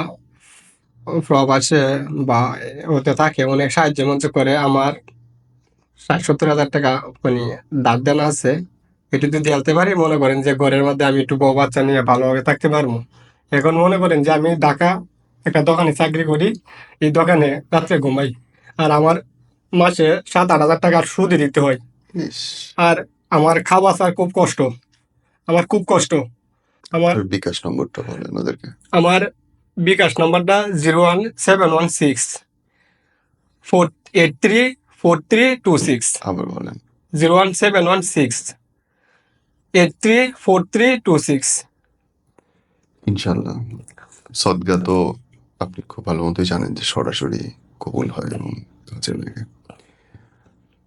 প্রবাসে বা ওতে থাকে অনেক সাহায্য মঞ্চ করে। আমার 60-70 হাজার টাকা মানে দাঁত দেনা আছে, এটা যদি দিতে পারি মনে করেন যে ঘরের মধ্যে আমি একটু বউ বাচ্চা নিয়ে ভালোভাবে থাকতে পারবো। এখন মনে করেন যে আমি ঢাকা একটা দোকানে চাকরি করি, এই দোকানে রাত্রে ঘুমাই, আর আমার মাসে 7-8 হাজার টাকার সুদই দিতে হয়। ইস, আর আমার খাওয়া ছাড়া খুব কষ্ট, আমার খুব কষ্ট। আমার আর বিকাশ নম্বরটা বলেন ওদেরকে। আমার বিকাশ নাম্বারটা 01716 483 4326। আবার বলেন। 01716 83 4326। ইনশাল্লাহ। সদগা তো আপনি খুব ভালো মতোই জানেন যে সরাসরি কবুল হয় এবং কাজে লাগে।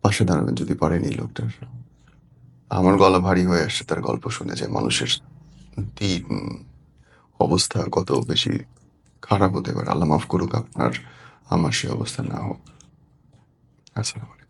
পাশে দাঁড়াবেন যদি পারেন এই লোকটার। আমার গলা ভারী হয়ে আসছে তার গল্প শুনে, যে মানুষের দিন অবস্থা কত বেশি খারাপ হতে পারে। আল্লাহ মাফ করুক আপনার, আমার সে অবস্থা না হোক। আসসালামু আলাইকুম।